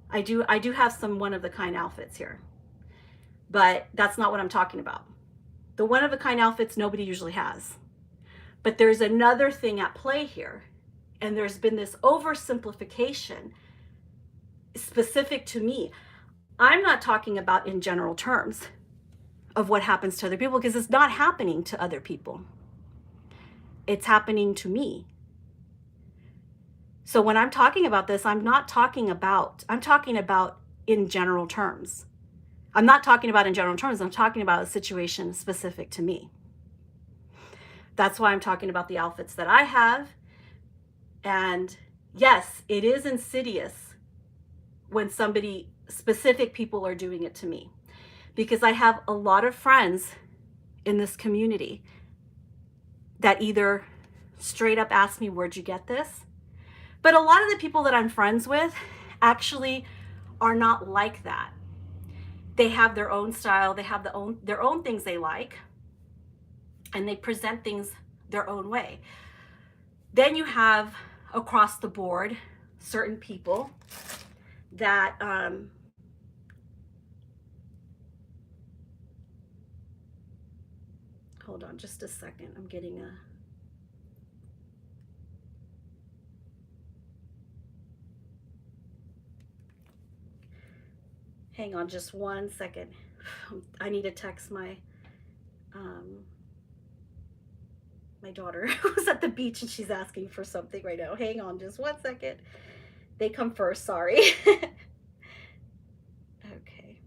I do have some one-of-a-kind outfits here. But that's not what I'm talking about. The one-of-a-kind outfits nobody usually has. But there's another thing at play here. And there's been this oversimplification specific to me. I'm not talking about in general terms of what happens to other people, because it's not happening to other people. It's happening to me. So when I'm talking about this, I'm talking about in general terms. I'm not talking about in general terms. I'm talking about a situation specific to me. That's why I'm talking about the outfits that I have. And yes, it is insidious when specific people are doing it to me, because I have a lot of friends in this community that either straight up ask me, where'd you get this? But a lot of the people that I'm friends with actually are not like that. They have their own style, they have their own things they like, and they present things their own way. Then you have across the board certain people that hold on just a second. I'm getting a hang on just one second. I need to text my my daughter who's at the beach and she's asking for something right now. Hang on just one second. They come first, sorry. Okay.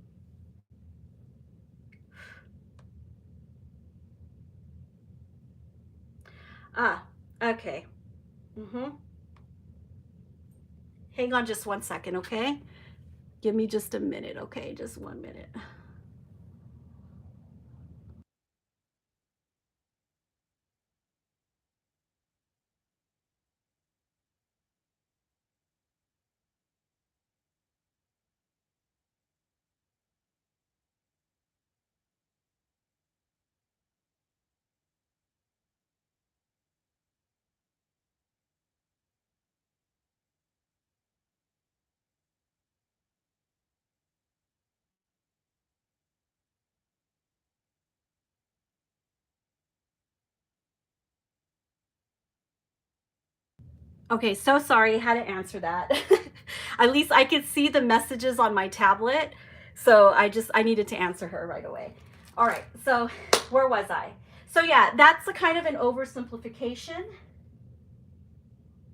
Okay. Hang on just one second, okay? Give me just a minute, okay? Just 1 minute. Okay, so sorry, I had to answer that. At least I could see the messages on my tablet. So I needed to answer her right away. All right, so where was I? So yeah, that's a kind of an oversimplification.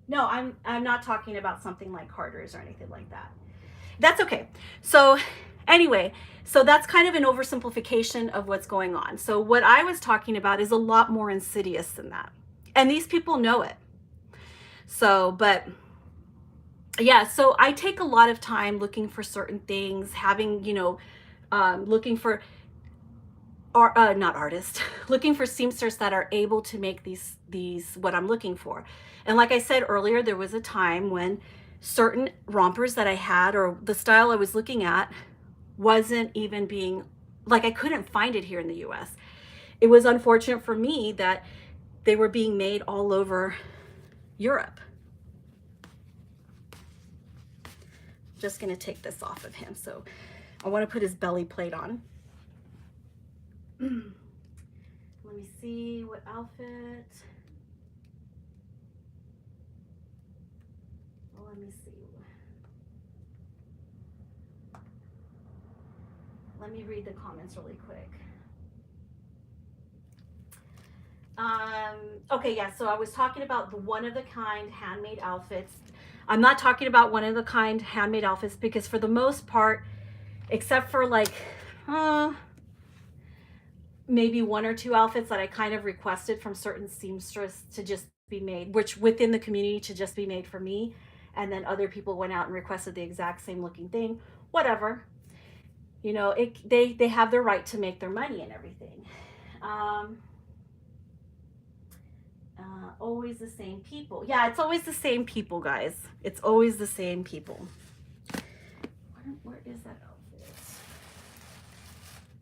No, I'm not talking about something like Carter's or anything like that. That's okay. So anyway, so that's kind of an oversimplification of what's going on. So what I was talking about is a lot more insidious than that. And these people know it. So, but yeah, so I take a lot of time looking for certain things, having, looking for, not artists, looking for seamsters that are able to make these, what I'm looking for. And like I said earlier, there was a time when certain rompers that I had, or the style I was looking at, wasn't even being, like I couldn't find it here in the US. It was unfortunate for me that they were being made all over Europe. just gonna take this off of him. So I want to put his belly plate on. Let me see what outfit. Let me see. Let me read the comments really quick. Okay, yeah, so I was talking about the one-of-a-kind handmade outfits. I'm not talking about one-of-a-kind handmade outfits because for the most part, except for like maybe 1 or 2 outfits that I kind of requested from certain seamstress to just be made, which within the community to just be made for me, and then other people went out and requested the exact same looking thing, whatever. You know, they have their right to make their money and everything. Always the same people. Yeah, it's always the same people, guys. It's always the same people. Where is that outfit?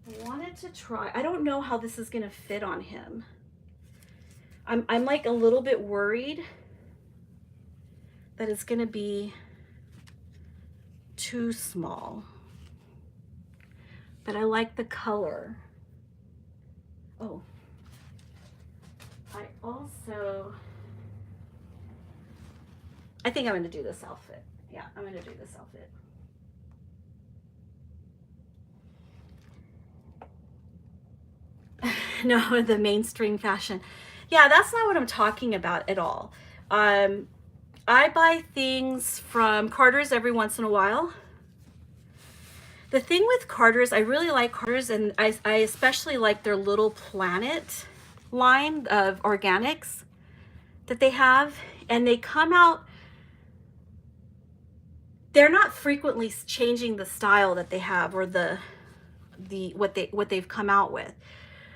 I wanted to try. I don't know how this is gonna fit on him. I'm like a little bit worried that it's gonna be too small. But I like the color. Oh. I think I'm going to do this outfit. Yeah, I'm going to do this outfit. No, the mainstream fashion. Yeah, that's not what I'm talking about at all. I buy things from Carter's every once in a while. The thing with Carter's, I really like Carter's, and I especially like their Little Planet line of organics that they have, and they come out, they're not frequently changing the style that they have or what they've come out with.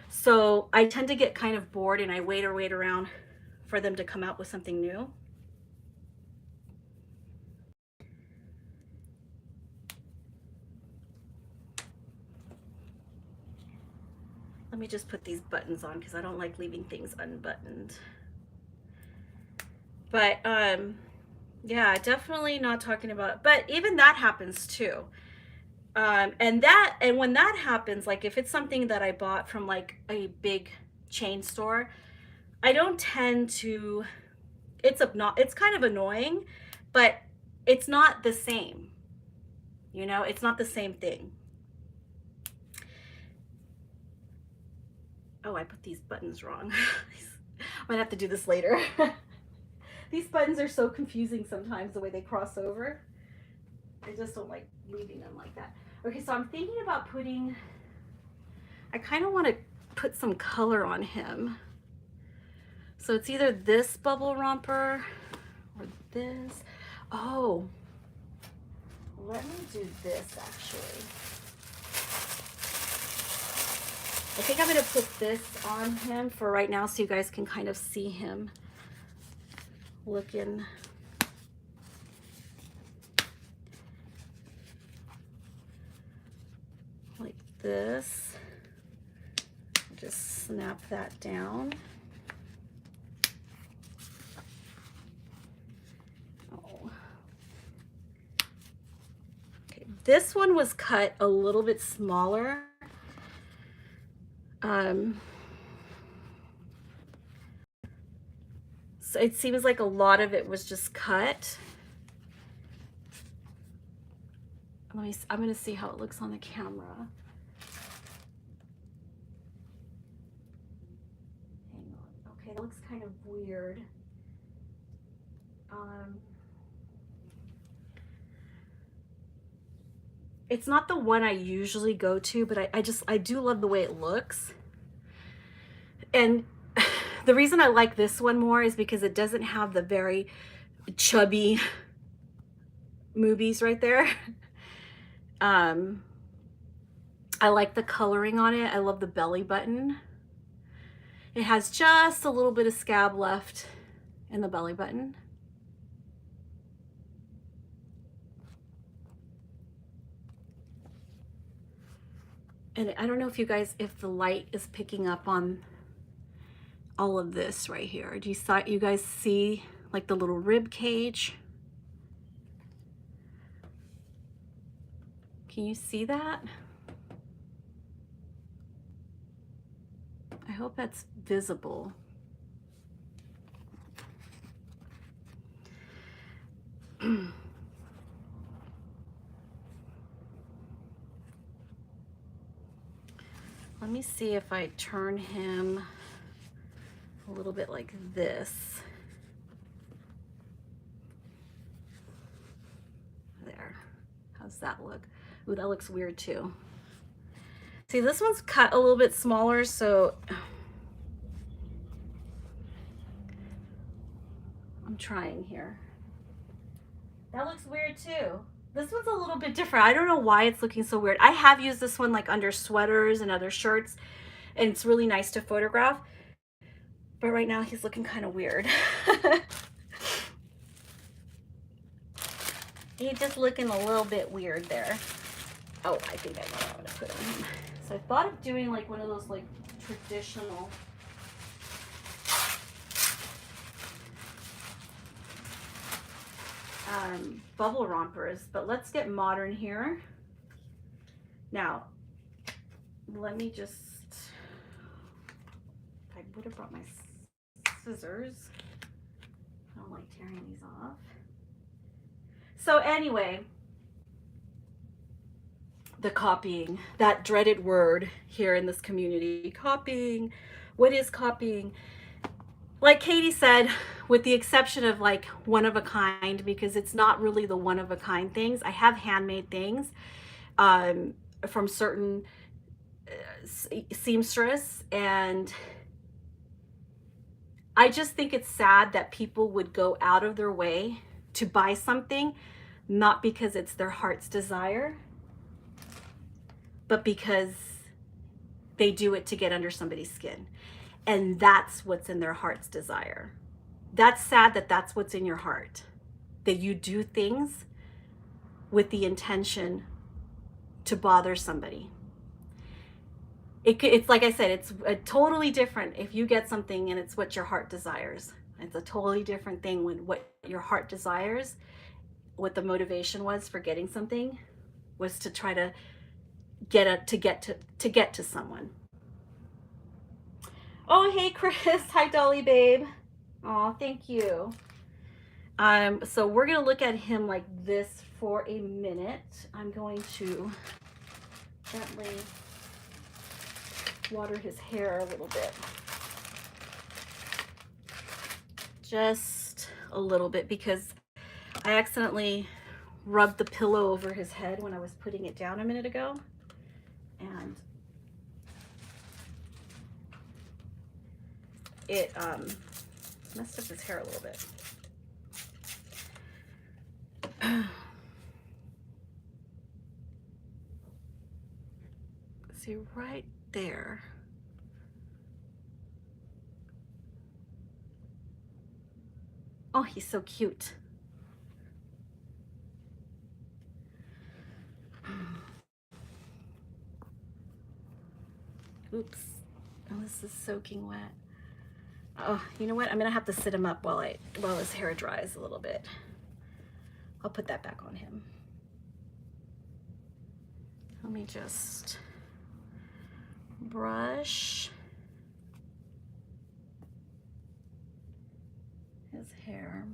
So I tend to get kind of bored and I wait around for them to come out with something new. Let me just put these buttons on because I don't like leaving things unbuttoned. But yeah, definitely not talking about, but even that happens too. And when that happens, like if it's something that I bought from like a big chain store, I don't tend to, it's kind of annoying, but it's not the same. You know, it's not the same thing. Oh, I put these buttons wrong. I might have to do this later. These buttons are so confusing sometimes, the way they cross over. I just don't like leaving them like that. Okay, so I'm thinking about I kind of want to put some color on him. So it's either this bubble romper or this. Oh, let me do this actually. I think I'm going to put this on him for right now so you guys can kind of see him looking. Like this. Just snap that down. Oh. Okay, this one was cut a little bit smaller. So it seems like a lot of it was just cut. I'm going to see how it looks on the camera. Hang on. Okay, that looks kind of weird. It's not the one I usually go to, but I do love the way it looks. And the reason I like this one more is because it doesn't have the very chubby movies right there. I like the coloring on it. I love the belly button. It has just a little bit of scab left in the belly button. And I don't know if if the light is picking up on all of this right here. Do you guys see like the little rib cage? Can you see that? I hope that's visible. Let me see if I turn him a little bit like this. There. How's that look? Ooh, that looks weird too. See, this one's cut a little bit smaller, so I'm trying here. That looks weird too. This one's a little bit different. I don't know why it's looking so weird. I have used this one like under sweaters and other shirts, and it's really nice to photograph. But right now he's looking kind of weird. He's just looking a little bit weird there. Oh, I think I know what I'm gonna put on him. So I thought of doing like one of those like traditional bubble rompers, but let's get modern here. Now, let me just, I would have brought my scissors. I don't like tearing these off. So anyway, the copying, that dreaded word here in this community, copying. What is copying? Like Katie said, with the exception of like one of a kind, because it's not really the one of a kind things. I have handmade things from certain seamstress, and I just think it's sad that people would go out of their way to buy something, not because it's their heart's desire, but because they do it to get under somebody's skin. And that's what's in their heart's desire. That's sad that that's what's in your heart, that you do things with the intention to bother somebody. It's like I said, it's a totally different if you get something and it's what your heart desires. It's a totally different thing when what your heart desires, what the motivation was for getting something, was to try to get to someone. Oh, hey, Chris. Hi, Dolly, babe. Oh, thank you. So we're going to look at him like this for a minute. I'm going to gently water his hair a little bit. Just a little bit, because I accidentally rubbed the pillow over his head when I was putting it down a minute ago. And it messed up his hair a little bit. See, right there. Oh, he's so cute. Oops. Oh, this is soaking wet. Oh, you know what? I'm gonna have to sit him up while his hair dries a little bit. I'll put that back on him. Let me just brush his hair.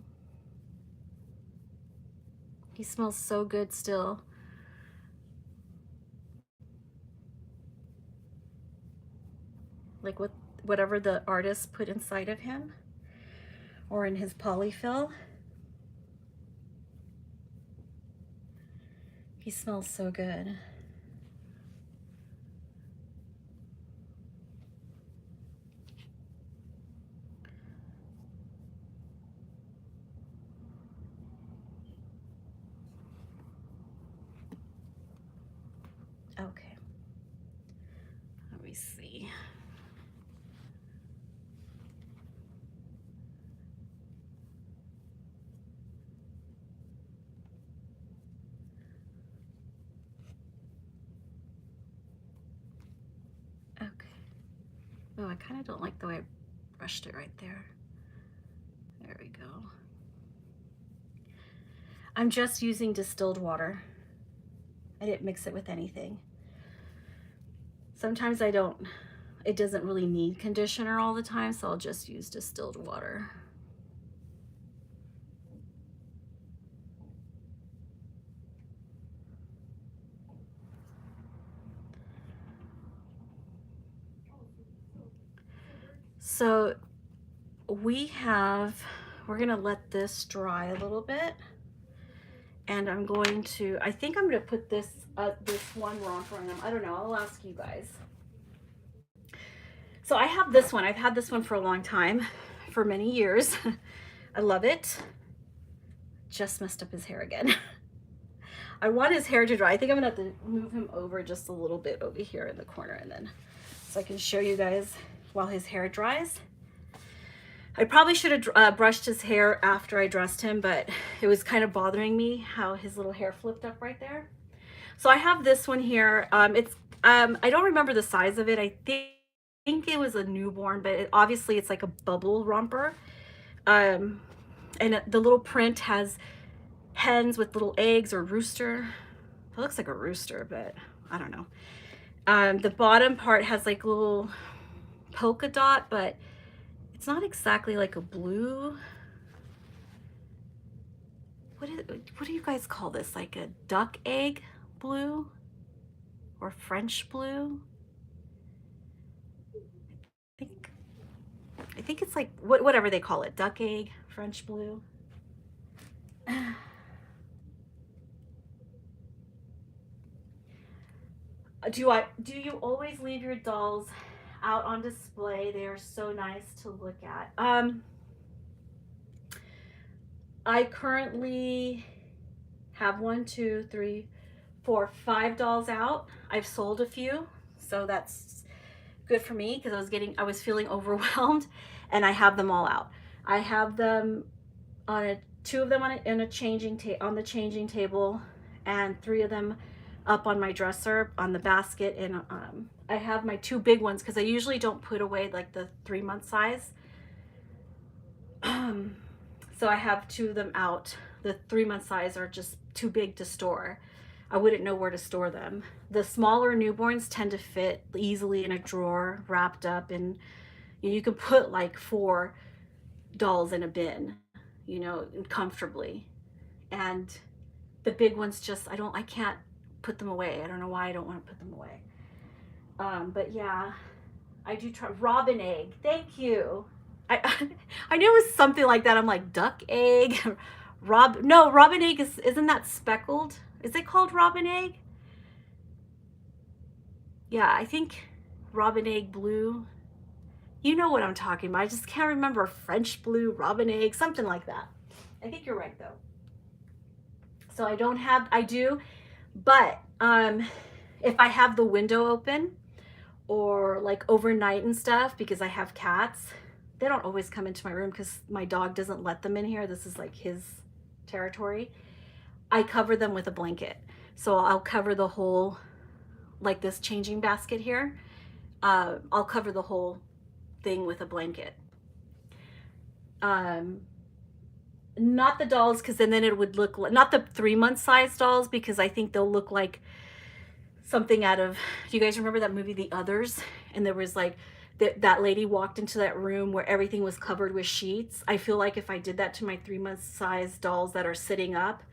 He smells so good still. Like whatever the artist put inside of him or in his polyfill. He smells so good. Okay. Let me see. Okay. Oh, I kind of don't like the way I brushed it right there. There we go. I'm just using distilled water. I didn't mix it with anything. Sometimes it doesn't really need conditioner all the time, so I'll just use distilled water. So we're gonna let this dry a little bit, and I think I'm gonna put this one romper on them. I don't know, I'll ask you guys. So I have this one. I've had this one for a long time, for many years. I love it. Just messed up his hair again. I want his hair to dry. I think I'm gonna have to move him over just a little bit over here in the corner, and then so I can show you guys while his hair dries. I probably should have brushed his hair after I dressed him, but it was kind of bothering me how his little hair flipped up right there. So I have this one here. I don't remember the size of it. I think it was a newborn, but obviously it's like a bubble romper. And the little print has hens with little eggs, or rooster. It looks like a rooster, but I don't know. The bottom part has like a little polka dot, but it's not exactly like a blue. What do you guys call this? Like a duck egg blue or French blue? I think it's like whatever they call it, duck egg, French blue. Do you always leave your dolls out on display? They are so nice to look at. I currently have 1, 2, 3, 4, 5 dolls out. I've sold a few, so that's good for me because I was feeling overwhelmed, and I have them all out. I have them on 2 of them on the changing table, and 3 of them up on my dresser on the basket, and I have my 2 big ones because I usually don't put away like the 3-month size. So I have 2 of them out. The 3-month size are just too big to store. I wouldn't know where to store them. The smaller newborns tend to fit easily in a drawer, wrapped up, and you can put like 4 dolls in a bin, comfortably. And the big ones just, I can't put them away. I don't know why I don't want to put them away. But yeah, I do try. Robin egg, thank you. I knew it was something like that. I'm like, duck egg. No, robin egg isn't that speckled? Is it called robin egg? Yeah, I think robin egg blue. You know what I'm talking about. I just can't remember. French blue, robin egg, something like that. I think you're right though. So I do, but if I have the window open or like overnight and stuff, because I have cats, they don't always come into my room because my dog doesn't let them in here. This is like his territory. I cover them with a blanket. So I'll cover the whole, like this changing basket here, I'll cover the whole thing with a blanket. Not the dolls, because then it would look like, not the 3-month size dolls, because I think they'll look like something out of, do you guys remember that movie, The Others? And there was like, that lady walked into that room where everything was covered with sheets. I feel like if I did that to my 3-month size dolls that are sitting up,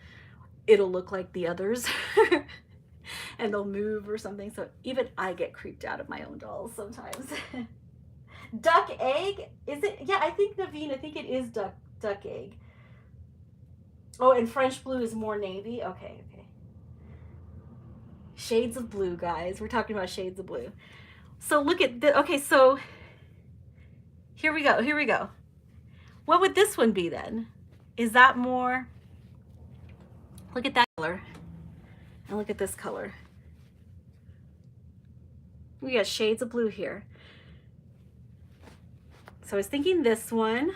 it'll look like The Others. And they'll move or something. So even I get creeped out of my own dolls sometimes. Duck egg? Is it? Yeah, I think Naveen, I think it is duck egg. Oh, and French blue is more navy. Okay. Shades of blue, guys. We're talking about shades of blue. So look at the, okay, so here we go. What would this one be then? Is that more, look at that color, and look at this color. We got shades of blue here. So I was thinking this one,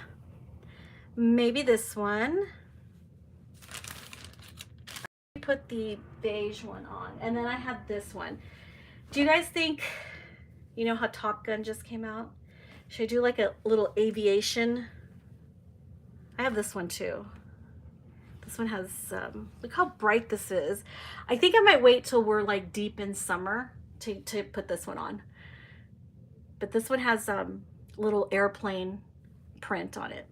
maybe this one. Put the beige one on, and then I had this one. Do you guys think, you know how Top Gun just came out? Should I do like a little aviation? I have this one too. This one has, look how bright this is. I think I might wait till we're like deep in summer to put this one on. But this one has little airplane print on it.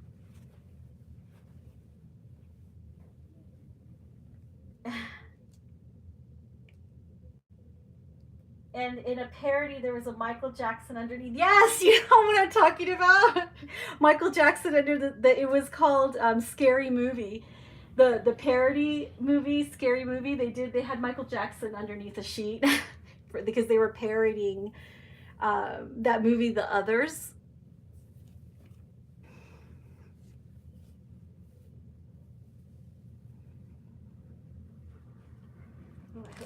And in a parody, there was a Michael Jackson underneath. Yes, you know what I'm talking about. Michael Jackson under it was called Scary Movie. The parody movie, Scary Movie, they had Michael Jackson underneath a sheet because they were parodying that movie, The Others.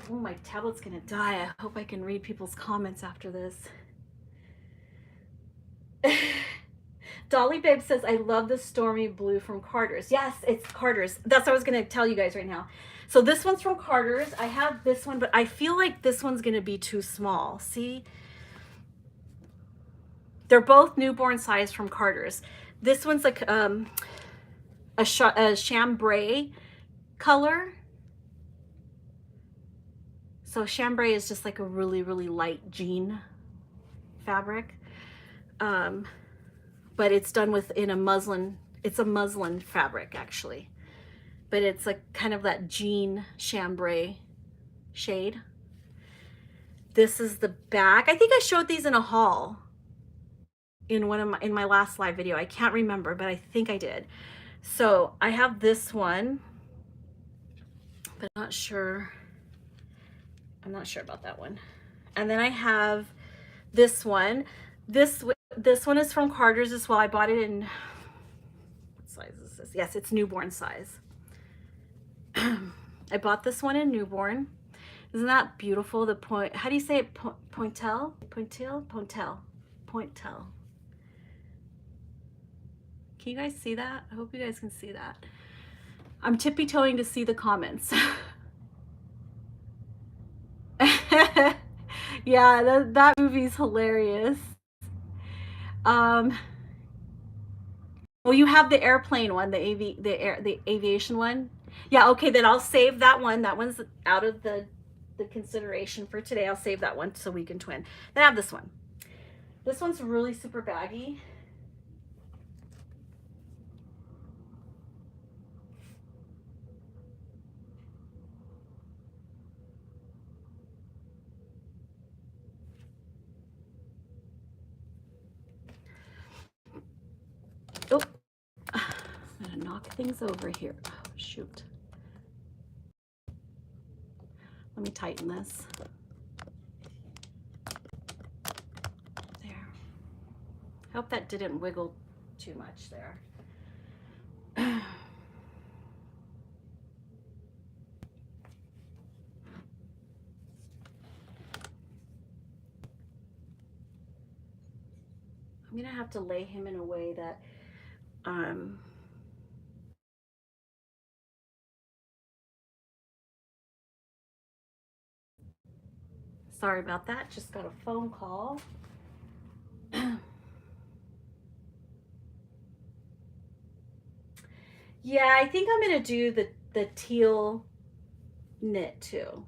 Oh, my tablet's gonna die. I hope I can read people's comments after this. Dolly Babe says, I love the stormy blue from Carter's. Yes, it's Carter's. That's what I was gonna tell you guys right now. So this one's from Carter's. I have this one, but I feel like this one's gonna be too small. See? They're both newborn size from Carter's. This one's like a chambray color. So chambray is just like a really, really light jean fabric. But it's done in a muslin. It's a muslin fabric actually. But it's like kind of that jean chambray shade. This is the back. I think I showed these in a haul in my last live video. I can't remember, but I think I did. So I have this one, but I'm not sure about that one. And then I have this one. This one is from Carter's as well. I bought it in, what size is this? Yes, it's newborn size. I bought this one in newborn. Isn't that beautiful? The point, how do you say it? Pointel? Can you guys see that? I hope you guys can see that. I'm tippy-toeing to see the comments. Yeah, that movie's hilarious. Well, you have the airplane one, the aviation one. Yeah, okay, then I'll save that one. That one's out of the consideration for today. I'll save that one so we can twin. Then I have this one. This one's really super baggy. Oh, I'm gonna knock things over here. Oh, shoot. Let me tighten this. There. I hope that didn't wiggle too much there. I'm gonna have to lay him in a way that sorry about that, just got a phone call. Yeah, I think I'm gonna do the teal knit too.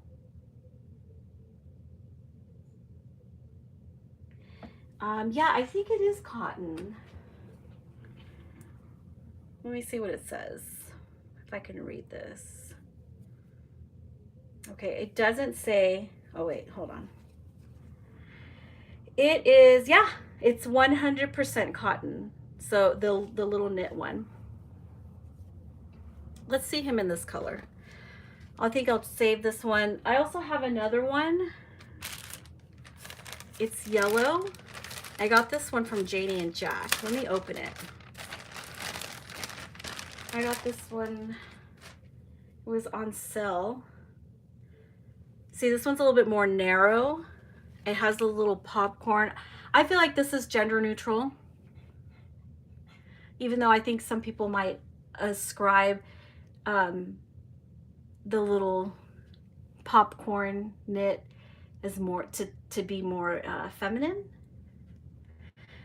Yeah, I think it is cotton. Let me see what it says, if I can read this. Okay, it doesn't say, oh wait, hold on. It is, yeah, it's 100% cotton. So the little knit one. Let's see him in this color. I think I'll save this one. I also have another one. It's yellow. I got this one from Janie and Jack. Let me open it. I got this one, it was on sale. See, this one's a little bit more narrow. It has a little popcorn. I feel like this is gender neutral, even though I think some people might ascribe the little popcorn knit as more to be more feminine.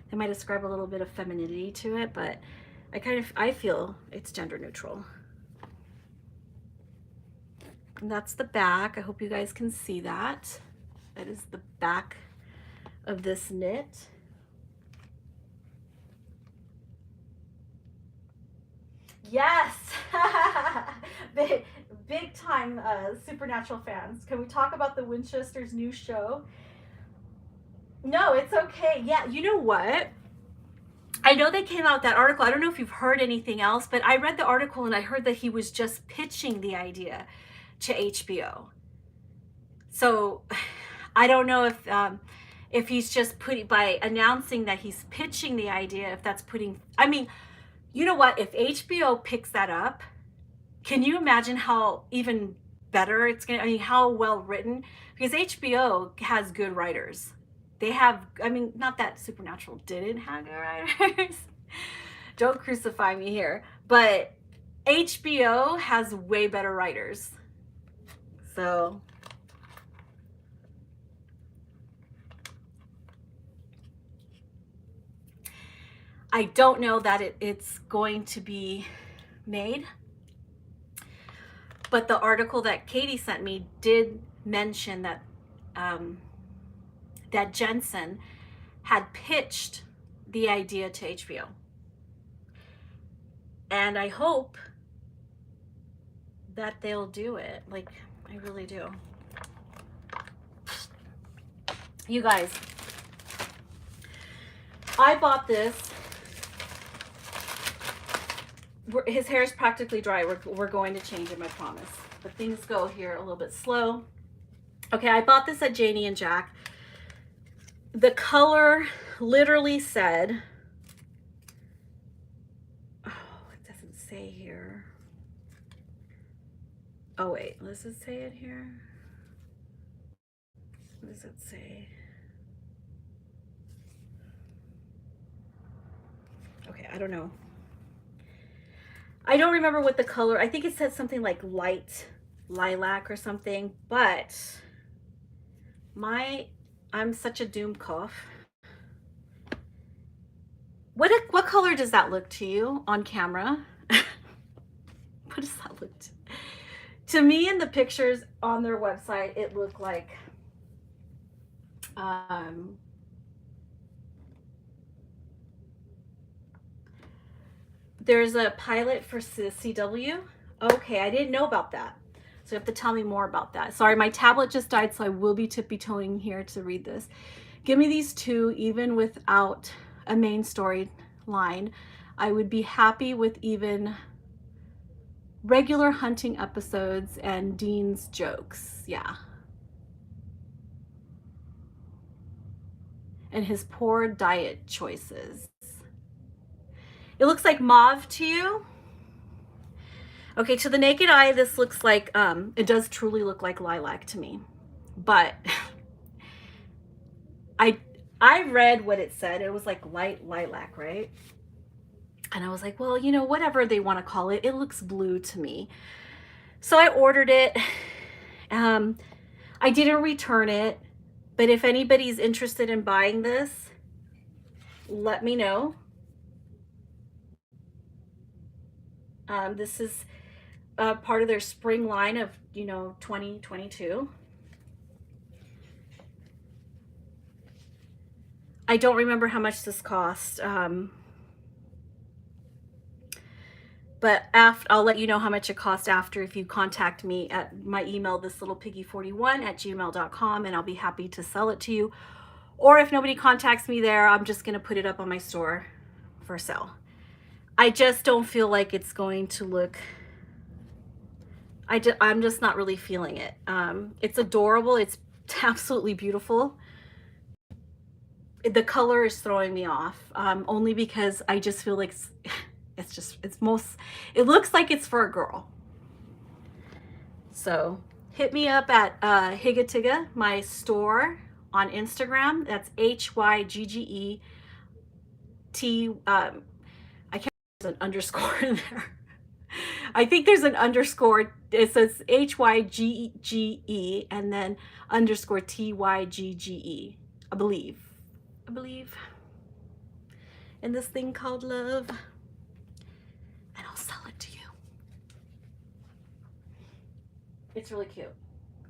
They might ascribe a little bit of femininity to it, but I feel it's gender neutral. And that's the back. I hope you guys can see that. That is the back of this knit. Yes. Big time Supernatural fans. Can we talk about the Winchester's new show? No, it's okay. Yeah, you know what? I know they came out with that article. I don't know if you've heard anything else, but I read the article and I heard that he was just pitching the idea to HBO. So I don't know if he's just putting, by announcing that he's pitching the idea, if that's putting, I mean, you know what? If HBO picks that up, can you imagine how even better it's going to, I mean, how well written? Because HBO has good writers. They have, I mean, not that Supernatural didn't have good writers. Don't crucify me here. But HBO has way better writers. So I don't know that it's going to be made. But the article that Katie sent me did mention that that Jensen had pitched the idea to HBO. And I hope that they'll do it. Like, I really do. You guys, I bought this. His hair is practically dry. We're going to change him, I promise. But things go here a little bit slow. Okay, I bought this at Janie and Jack. The color literally said, oh, it doesn't say here. Oh wait, does it say it here? What does it say? Okay, I don't know. I don't remember what the color, I think it said something like light lilac or something, but I'm such a doom cough. What color does that look to you on camera? What does that look to me in the pictures on their website? It looked like there's a pilot for CW. Okay, I didn't know about that. So you have to tell me more about that. Sorry, my tablet just died, so I will be tippy-toeing here to read this. Give me these two, even without a main story line. I would be happy with even regular hunting episodes and Dean's jokes. Yeah. And his poor diet choices. It looks like mauve to you. Okay, to the naked eye, this looks like, it does truly look like lilac to me. But I read what it said. It was like light lilac, right? And I was like, well, you know, whatever they want to call it, it looks blue to me. So I ordered it. I didn't return it, but if anybody's interested in buying this, let me know. This is part of their spring line of, you know, 2022. I don't remember how much this cost. But I'll let you know how much it costs after, if you contact me at my email, thislittlepiggy41@gmail.com, and I'll be happy to sell it to you. Or if nobody contacts me there, I'm just going to put it up on my store for sale. I just don't feel like it's going to look, I'm just not really feeling it. It's adorable. It's absolutely beautiful. The color is throwing me off, only because I just feel like it looks like it's for a girl. So hit me up at Hygge-Tygge, my store on Instagram. That's HYGGET. I can't, there's an underscore in there. I think there's an underscore. It says HYGGE and then underscore TYGGE. I believe in this thing called love. And I'll sell it to you. It's really cute.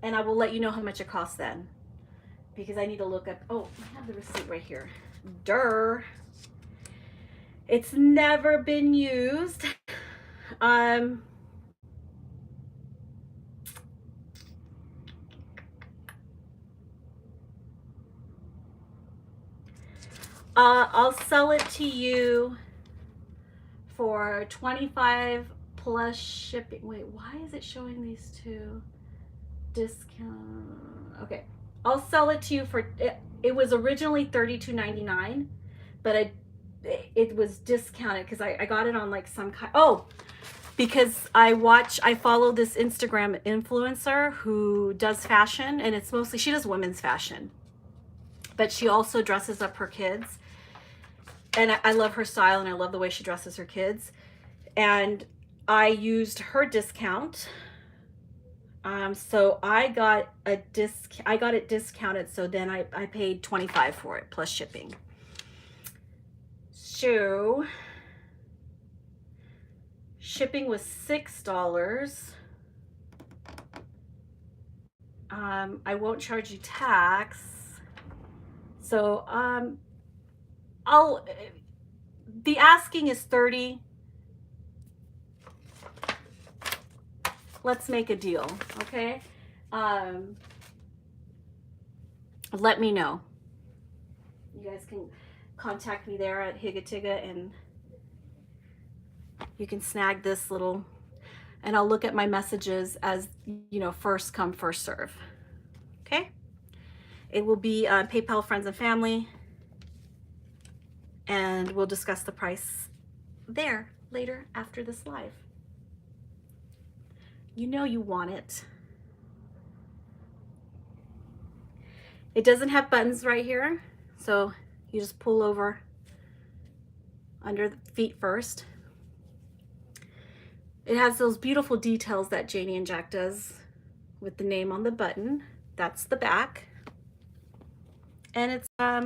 And I will let you know how much it costs then, because I need to look up. Oh, I have the receipt right here. Durr. It's never been used. I'll sell it to you for 25 plus shipping. Wait, why is it showing these two? Discount. Okay, I'll sell it to you for it was originally $32.99, but it was discounted because I got it on like some kind. Oh, because I follow this Instagram influencer who does fashion, and it's mostly, she does women's fashion, but she also dresses up her kids. And I love her style, and I love the way she dresses her kids. And I used her discount. So I got it discounted. So then I paid $25 for it plus shipping. So shipping was $6. I won't charge you tax. So the asking is $30. Let's make a deal, okay? Let me know. You guys can contact me there at Higa-Tiga, and you can snag this little, and I'll look at my messages as, you know, first come, first serve, okay? It will be PayPal, friends and family, and we'll discuss the price there later after this live. You know you want it. It doesn't have buttons right here, so you just pull over under the feet first. It has those beautiful details that Janie and Jack does with the name on the button. That's the back. And it's got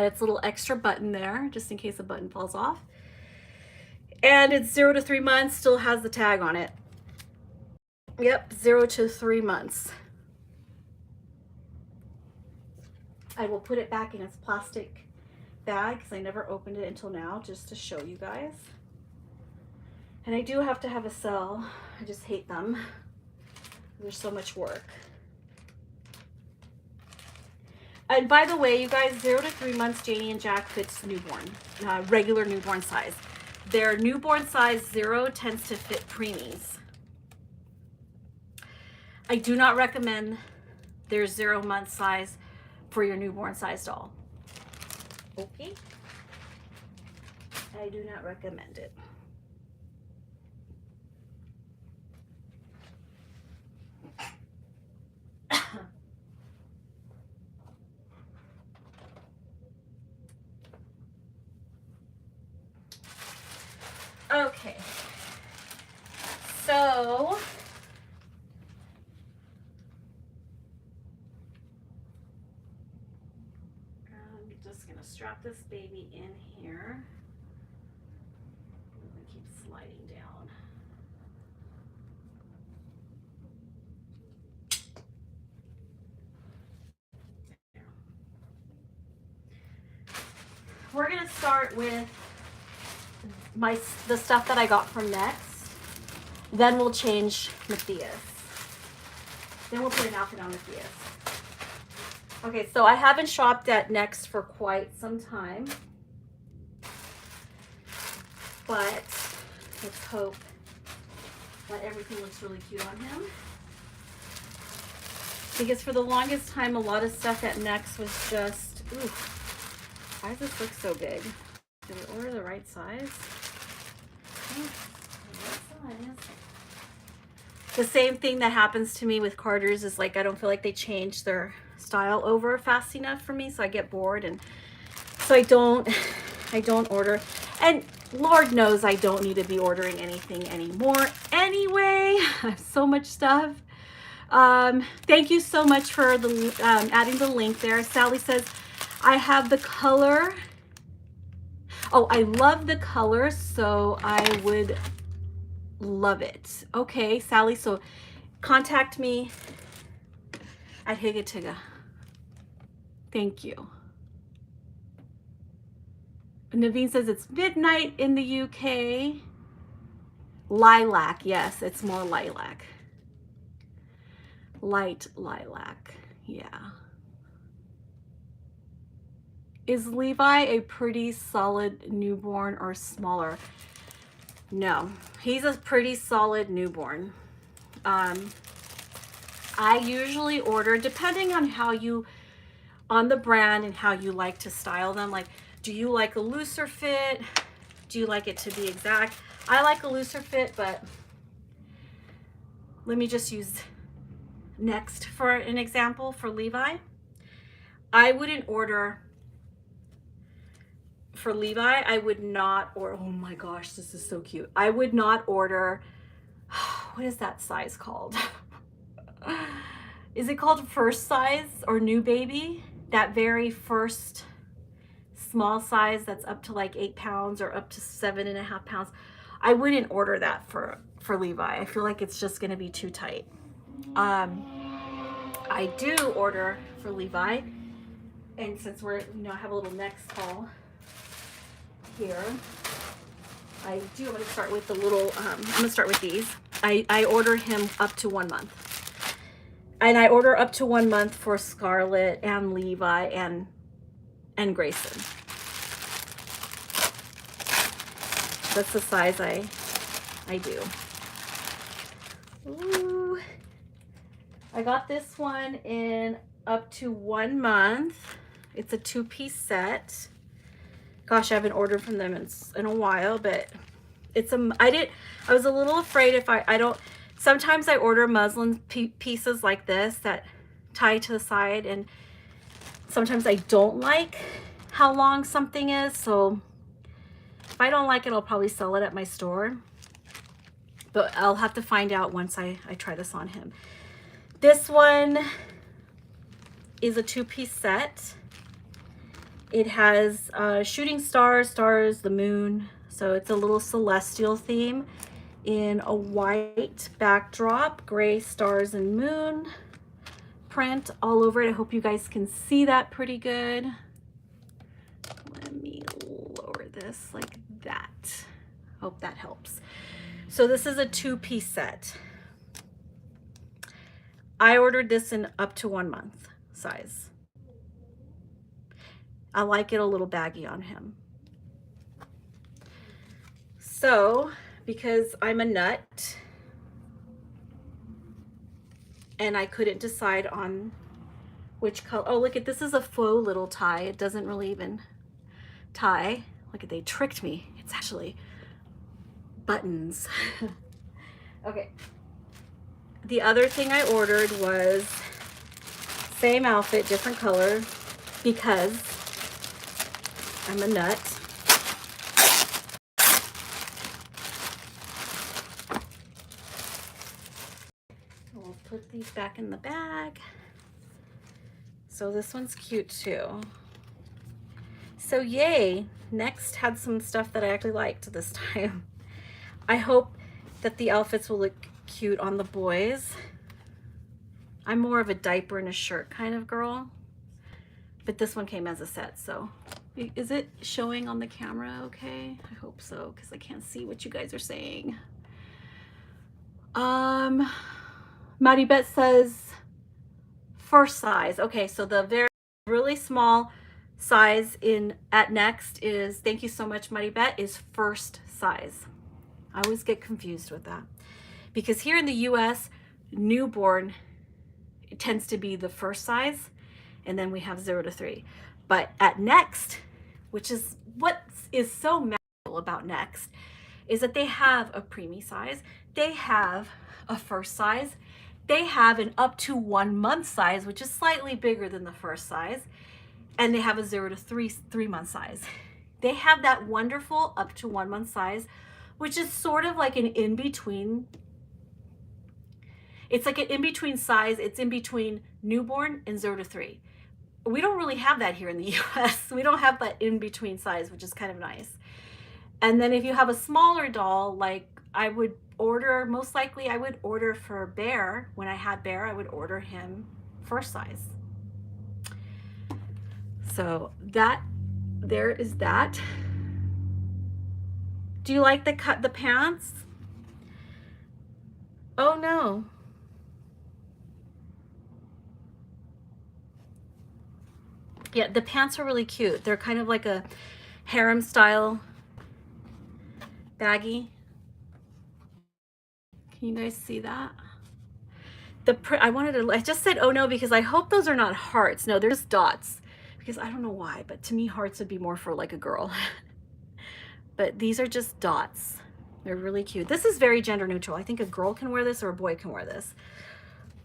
its little extra button there, just in case a button falls off. And it's 0 to 3 months, still has the tag on it. Yep, 0 to 3 months. I will put it back in its plastic bag because I never opened it until now, just to show you guys. And I do have to have a cell. I just hate them. There's so much work. And by the way, you guys, 0 to 3 months, Janie and Jack fits newborn, regular newborn size. Their newborn size 0 tends to fit preemies. I do not recommend their 0 month size for your newborn size doll. Okay? I do not recommend it. Okay, so I'm just gonna strap this baby in here. I'm gonna keep sliding down. We're gonna start with the stuff that I got from Next. Then we'll change Mathais. Then we'll put an outfit on Mathais. Okay, so I haven't shopped at Next for quite some time, but let's hope that everything looks really cute on him. Because for the longest time, a lot of stuff at Next was just, ooh, why does this look so big? Did I order the right size? The same thing that happens to me with Carter's is like I don't feel like they change their style over fast enough for me, so I get bored, and so I don't order. And Lord knows I don't need to be ordering anything anymore anyway. I have so much stuff. Thank you so much for the adding the link there. Sally says I have the color. Oh, I love the color, so I would love it. Okay, Sally, so contact me at Higatiga. Thank you. Naveen says it's midnight in the UK. Lilac, yes, it's more lilac. Light lilac, yeah. Is Levi a pretty solid newborn or smaller? No, he's a pretty solid newborn. I usually order, depending on how you, on the brand and how you like to style them. Like, do you like a looser fit? Do you like it to be exact? I like a looser fit, but let me just use Next for an example for Levi. I wouldn't order for Levi, I would not order, oh my gosh, this is so cute. I would not order, what is that size called? Is it called first size or new baby? That very first small size that's up to like 8 pounds or up to 7.5 pounds. I wouldn't order that for Levi. I feel like it's just gonna be too tight. I do order for Levi, and since we're, you know, I have a little next haul here, I'm gonna start with the little, I'm gonna start with these. I order him up to 1 month. And I order up to 1 month for Scarlet and Levi and Grayson. That's the size I do. Ooh. I got this one in up to 1 month. It's a 2-piece set. Gosh, I haven't ordered from them in a while, but it's I was a little afraid if I don't, sometimes I order muslin pieces like this that tie to the side, and sometimes I don't like how long something is, so if I don't like it, I'll probably sell it at my store, but I'll have to find out once I try this on him. This one is a 2-piece set. It has shooting stars, the moon, so it's a little celestial theme in a white backdrop, gray stars and moon print all over it. I hope you guys can see that pretty good. Let me lower this like that. Hope that helps. So this is a 2-piece set. I ordered this in up to 1 month size. I like it a little baggy on him. So, because I'm a nut and I couldn't decide on which color. Oh, look at this, is a faux little tie. It doesn't really even tie. Look at, they tricked me. It's actually buttons. Okay. The other thing I ordered was same outfit, different color, because I'm a nut. We'll put these back in the bag. So this one's cute too. So yay, Next had some stuff that I actually liked this time. I hope that the outfits will look cute on the boys. I'm more of a diaper and a shirt kind of girl, but this one came as a set, so. Is it showing on the camera okay? I hope so, because I can't see what you guys are saying. Maddie Bet says first size. Okay, so the very really small size at Next is, thank you so much, Maddie Bet, is first size. I always get confused with that, because here in the US, newborn, it tends to be the first size, and then we have 0 to 3. But at Next, which is what is so magical about Next, is that they have a preemie size, they have a first size, they have an up to 1 month size, which is slightly bigger than the first size, and they have a 0 to 3 month size. They have that wonderful up to 1 month size, which is sort of like an in-between. It's like an in-between size. It's in between newborn and 0 to 3. We don't really have that here in the US. We don't have that in-between size, which is kind of nice. And then if you have a smaller doll, like I would order, most likely I would order for Bear. When I had Bear, I would order him first size. So that, there is that. Do you like the pants? Oh no. Yeah, the pants are really cute. They're kind of like a harem style baggy. Can you guys see that? I just said oh no because I hope those are not hearts. No, they're just dots, because I don't know why, but to me hearts would be more for like a girl. But these are just dots. They're really cute. This is very gender neutral. I think a girl can wear this or a boy can wear this.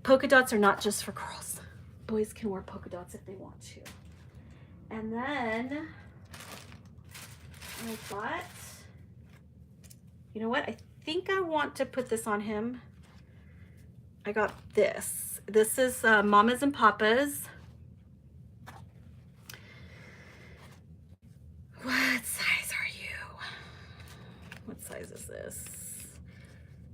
Polka dots are not just for girls. Boys can wear polka dots if they want to. And then I thought, you know what? I think I want to put this on him. I got this. This is Mamas and Papas. What size are you? What size is this?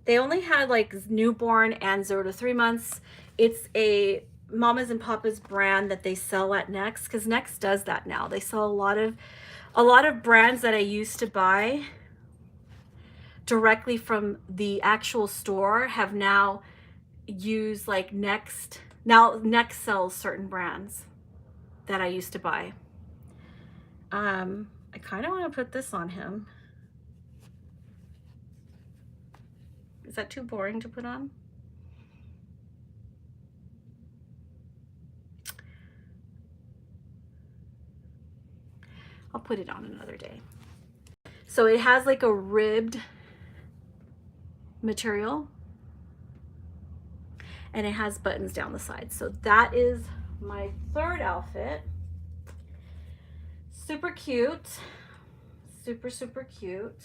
They only had like newborn and 0 to 3 months. It's a Mamas and Papas brand that they sell at Next, because Next does that now. They sell a lot of brands that I used to buy directly from the actual store have now used like Next. Now Next sells certain brands that I used to buy. I kind of want to put this on him. Is that too boring to put on? I'll put it on another day. So it has like a ribbed material and it has buttons down the side. So that is my third outfit. Super cute, super, super cute.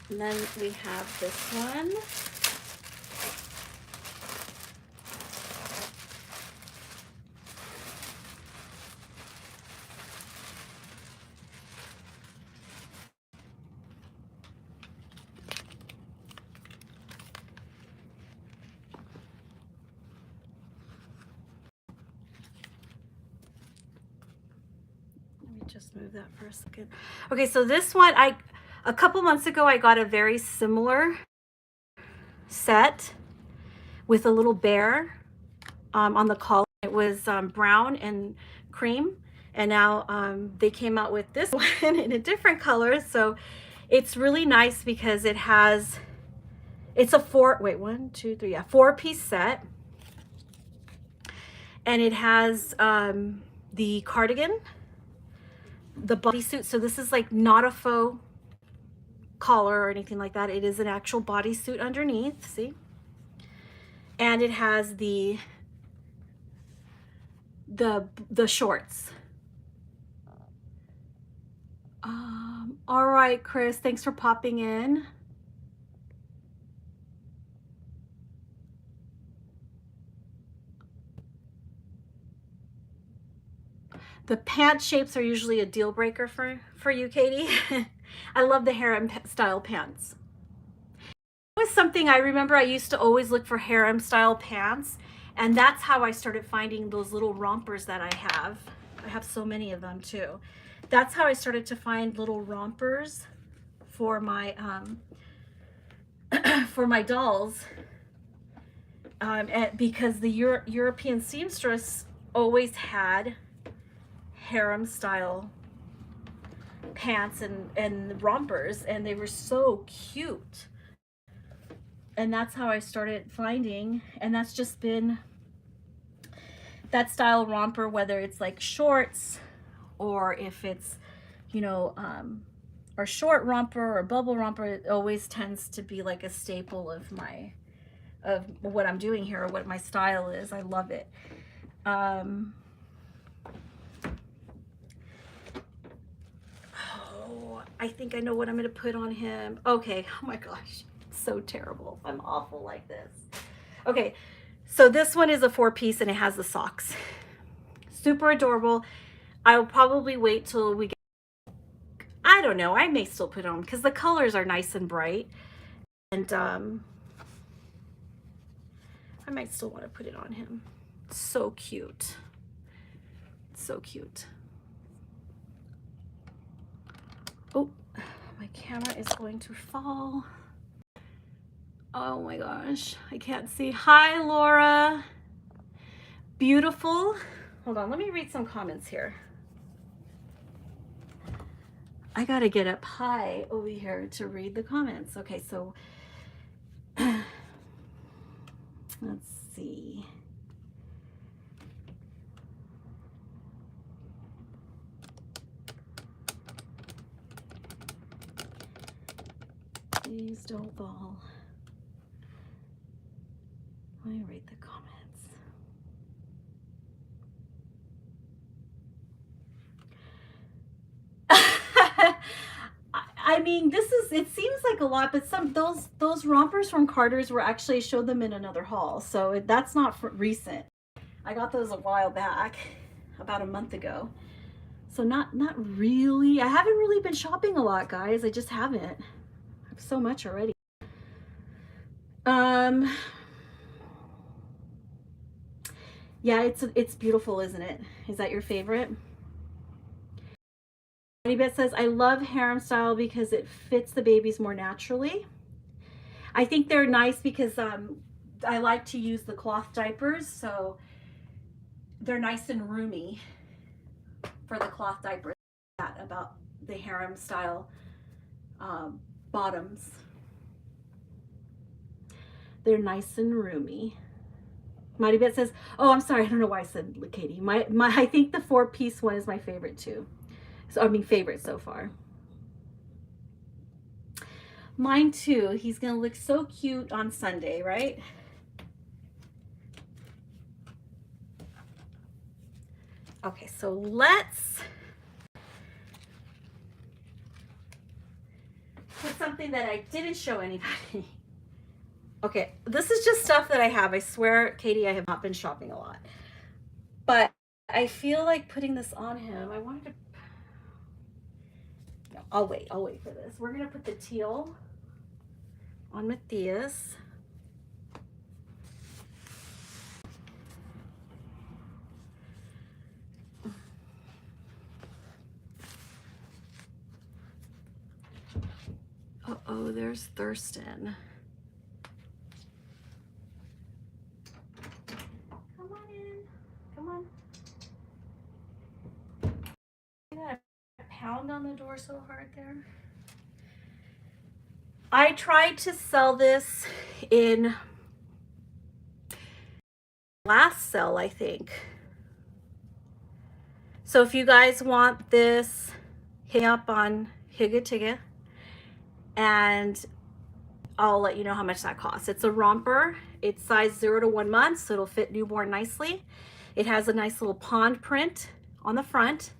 And then we have this one. Just move that for a second. Okay, so this one, a couple months ago, I got a very similar set with a little bear on the collar. It was brown and cream, and now they came out with this one in a different color. So it's really nice because it has, it's a four-piece set, and it has the cardigan, the bodysuit. So this is like not a faux collar or anything like that. It is an actual bodysuit underneath, see? And it has the shorts. All right, Chris, thanks for popping in. The pant shapes are usually a deal breaker for you, Katie. I love the harem style pants. It was something I remember I used to always look for harem style pants, and that's how I started finding those little rompers that I have. I have so many of them too. That's how I started to find little rompers for my for my dolls, because the European seamstress always had harem style pants and rompers, and they were so cute. And that's how I started finding, and that's just been that style romper, whether it's like shorts or if it's, you know, or short romper or bubble romper, it always tends to be like a staple of what I'm doing here, or what my style is. I love it. I think I know what I'm going to put on him. Okay. Oh my gosh. So terrible. I'm awful like this. Okay. So this one is a 4-piece and it has the socks. Super adorable. I'll probably wait till we get, I I don't know. I may still put it on because the colors are nice and bright. And I might still want to put it on him. So cute. So cute. Oh, my camera is going to fall. Oh my gosh, I can't see. Hi, Laura. Beautiful. Hold on, let me read some comments here. I gotta get up high over here to read the comments. Okay, so let's see. Please don't fall. Let me read the comments. I mean, it seems like a lot, but those rompers from Carter's were actually, I showed them in another haul. So that's not recent. I got those a while back, about a month ago. So not really. I haven't really been shopping a lot, guys. I just haven't. I have so much already. Yeah, it's beautiful, isn't it? Is that your favorite? Beth says, I love harem style because it fits the babies more naturally. I think they're nice because I like to use the cloth diapers, so they're nice and roomy for the cloth diapers. About the harem style bottoms. They're nice and roomy. Mighty Bit says, oh, I'm sorry, I don't know why I said Katie. I think the 4-piece one is my favorite too. So I mean, favorite so far. Mine too. He's gonna look so cute on Sunday, right? Okay, so let's put something that I didn't show anybody. Okay, this is just stuff that I have. I swear, Katie, I have not been shopping a lot. But I feel like putting this on him. I wanted to... No, I'll wait for this. We're going to put the teal on Mathais. Uh-oh, there's Thurston. Come on in. Come on. You got a pound on the door so hard there. I tried to sell this in last sell, I think. So if you guys want this, hit up on Higa Tiga and I'll let you know how much that costs. It's a romper. It's size 0 to 1 month, so it'll fit newborn nicely. It has a nice little pond print on the front,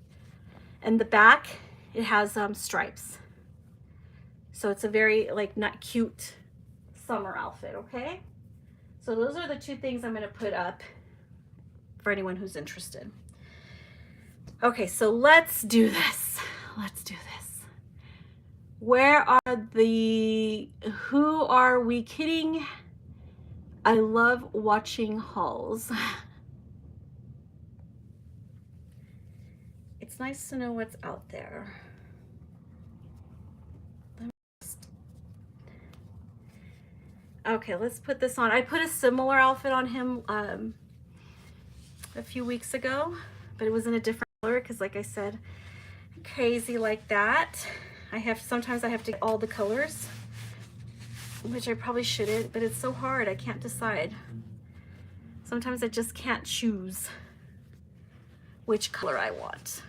and the back it has stripes. So it's a very not cute summer outfit. Okay, so those are the two things I'm going to put up for anyone who's interested. Okay, so let's do this. Let's do this. Where are who are we kidding? I love watching hauls. It's nice to know what's out there. Okay, let's put this on. I put a similar outfit on him a few weeks ago, but it was in a different color because, like I said, I'm crazy like that. Sometimes I have to get all the colors, which I probably shouldn't, but it's so hard. I can't decide. Sometimes I just can't choose which color I want.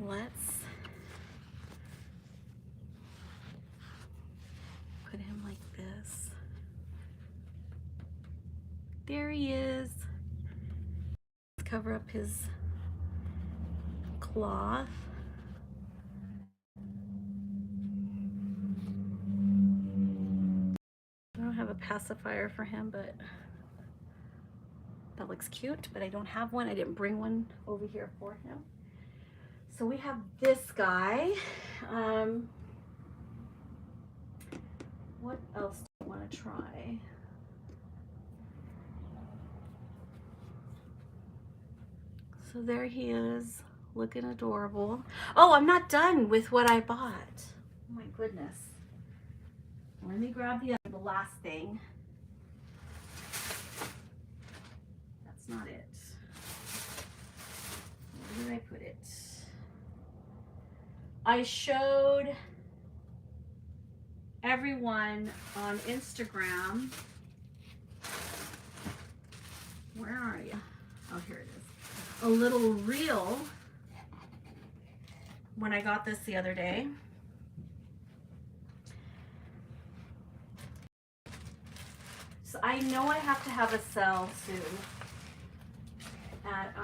let's put him like this. There he is. Let's cover up his cloth. I don't have a pacifier for him, but that looks cute, but I don't have one. I didn't bring one over here for him. So we have this guy. What else do I want to try? So there he is, looking adorable. Oh, I'm not done with what I bought. Oh my goodness. Let me grab the last thing. That's not it. Where did I put it? I showed everyone on Instagram. Where are you? Oh, here it is. A little reel when I got this the other day. So I know I have to have a sale soon at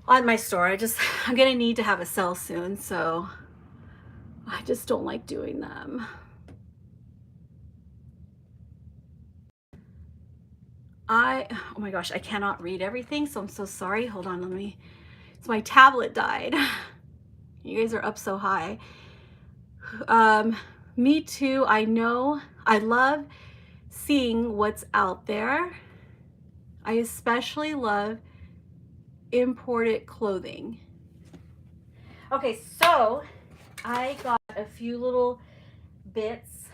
on my store. I'm gonna need to have a sale soon, so I just don't like doing them. Oh my gosh, I cannot read everything, so I'm so sorry. Hold on, so my tablet died. You guys are up so high. Me too. I know. I love seeing what's out there. I especially love imported clothing. Okay, so I got a few little bits,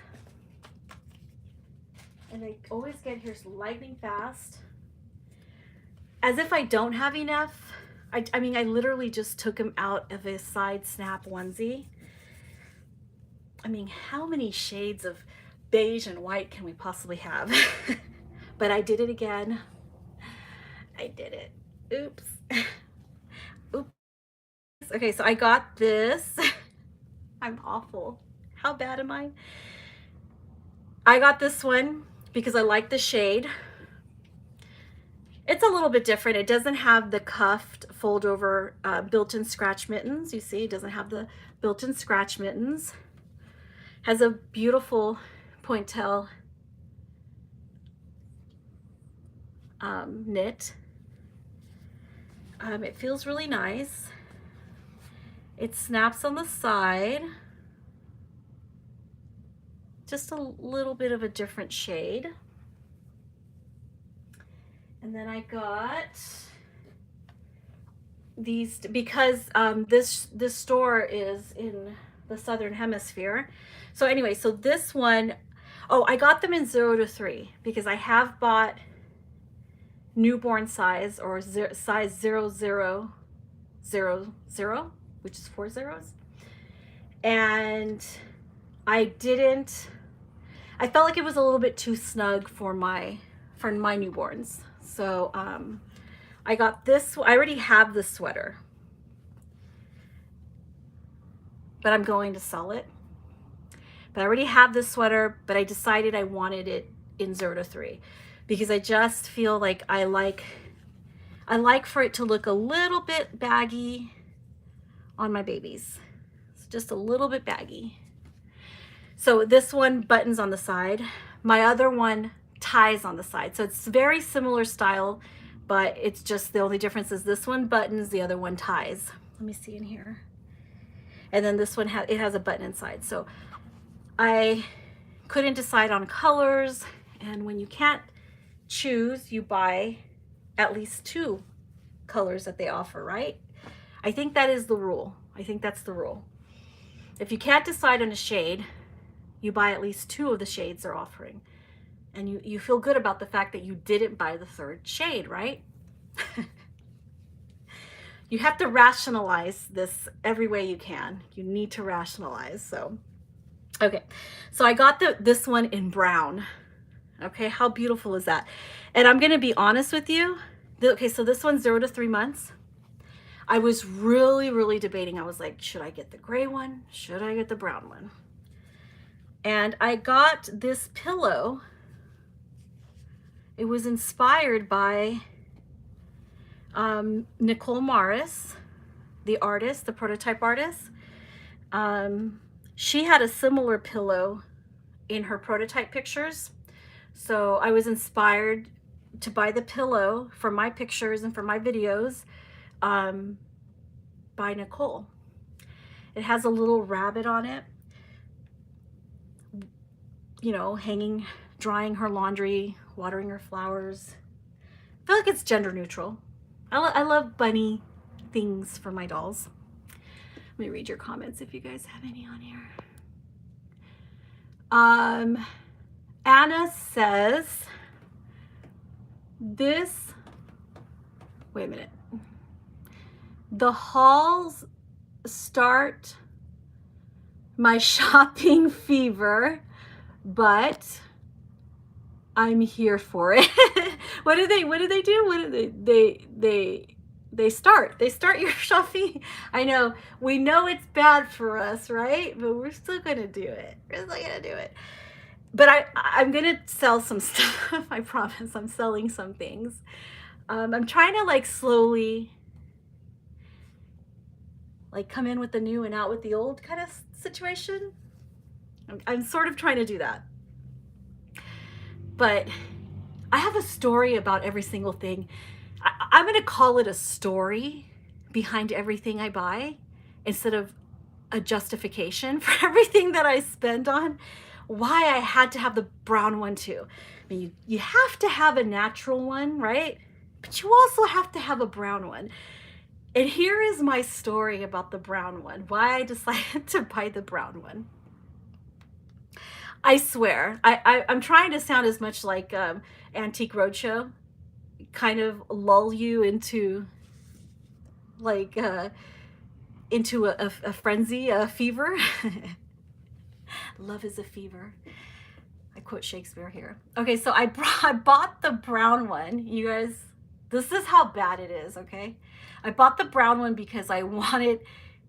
and they always get here lightning fast. As if I don't have enough. I mean, I literally just took him out of a side snap onesie. I mean, how many shades of beige and white can we possibly have? But I did it again. I did it. Oops. Oops. Okay, so I got this. I'm awful. How bad am I? I got this one because I like the shade. It's a little bit different. It doesn't have the cuffed fold over built-in scratch mittens. You see, it doesn't have the built-in scratch mittens. Has a beautiful pointel knit. It feels really nice. It snaps on the side. Just a little bit of a different shade. And then I got these because this store is in the Southern Hemisphere. So anyway, so this one, oh, I got them in 0 to 3 because I have bought newborn size or size 0000, which is 4 zeros. And I felt like it was a little bit too snug for my newborns. So I got this. I already have the sweater, but I'm going to sell it. But I already have this sweater, but I decided I wanted it in 0 to 3 because I just feel like I like for it to look a little bit baggy on my babies. It's just a little bit baggy. So this one buttons on the side. My other one ties on the side. So it's very similar style, but it's just the only difference is this one buttons, the other one ties. Let me see in here. And then this one it has a button inside. So I couldn't decide on colors, and when you can't choose, you buy at least 2 colors that they offer, right? I think that is the rule. I think that's the rule. If you can't decide on a shade, you buy at least 2 of the shades they're offering. And you feel good about the fact that you didn't buy the 3rd shade, right? You have to rationalize this every way you can. You need to rationalize. So, okay. So I got this one in brown. Okay, how beautiful is that? And I'm gonna be honest with you. Okay, so this one's 0 to 3 months. I was really debating. I was like, should I get the gray one? Should I get the brown one? And I got this pillow. It was inspired by Nicole Morris, the artist, the prototype artist. She had a similar pillow in her prototype pictures. So I was inspired to buy the pillow for my pictures and for my videos by Nicole. It has a little rabbit on it, you know, hanging, drying her laundry, watering her flowers. I feel like it's gender neutral. I love bunny things for my dolls. Let me read your comments if you guys have any on here. Anna says, this, wait a minute. The hauls start my shopping fever, but I'm here for it. What do they do? What do they start your shopping? I know, we know it's bad for us, right? But we're still gonna do it. We're still gonna do it. But I'm gonna sell some stuff. I promise. I'm selling some things. I'm trying to like slowly like come in with the new and out with the old kind of situation. I'm sort of trying to do that. But I have a story about every single thing. I'm going to call it a story behind everything I buy instead of a justification for everything that I spend on. Why I had to have the brown one too. I mean, you have to have a natural one, right? But you also have to have a brown one. And here is my story about the brown one, why I decided to buy the brown one. I swear, I'm trying to sound as much like Antique Roadshow, kind of lull you into like into a frenzy, a fever. Love is a fever. I quote Shakespeare here. Okay, so I bought the brown one. You guys, this is how bad it is, okay? I bought the brown one because I wanted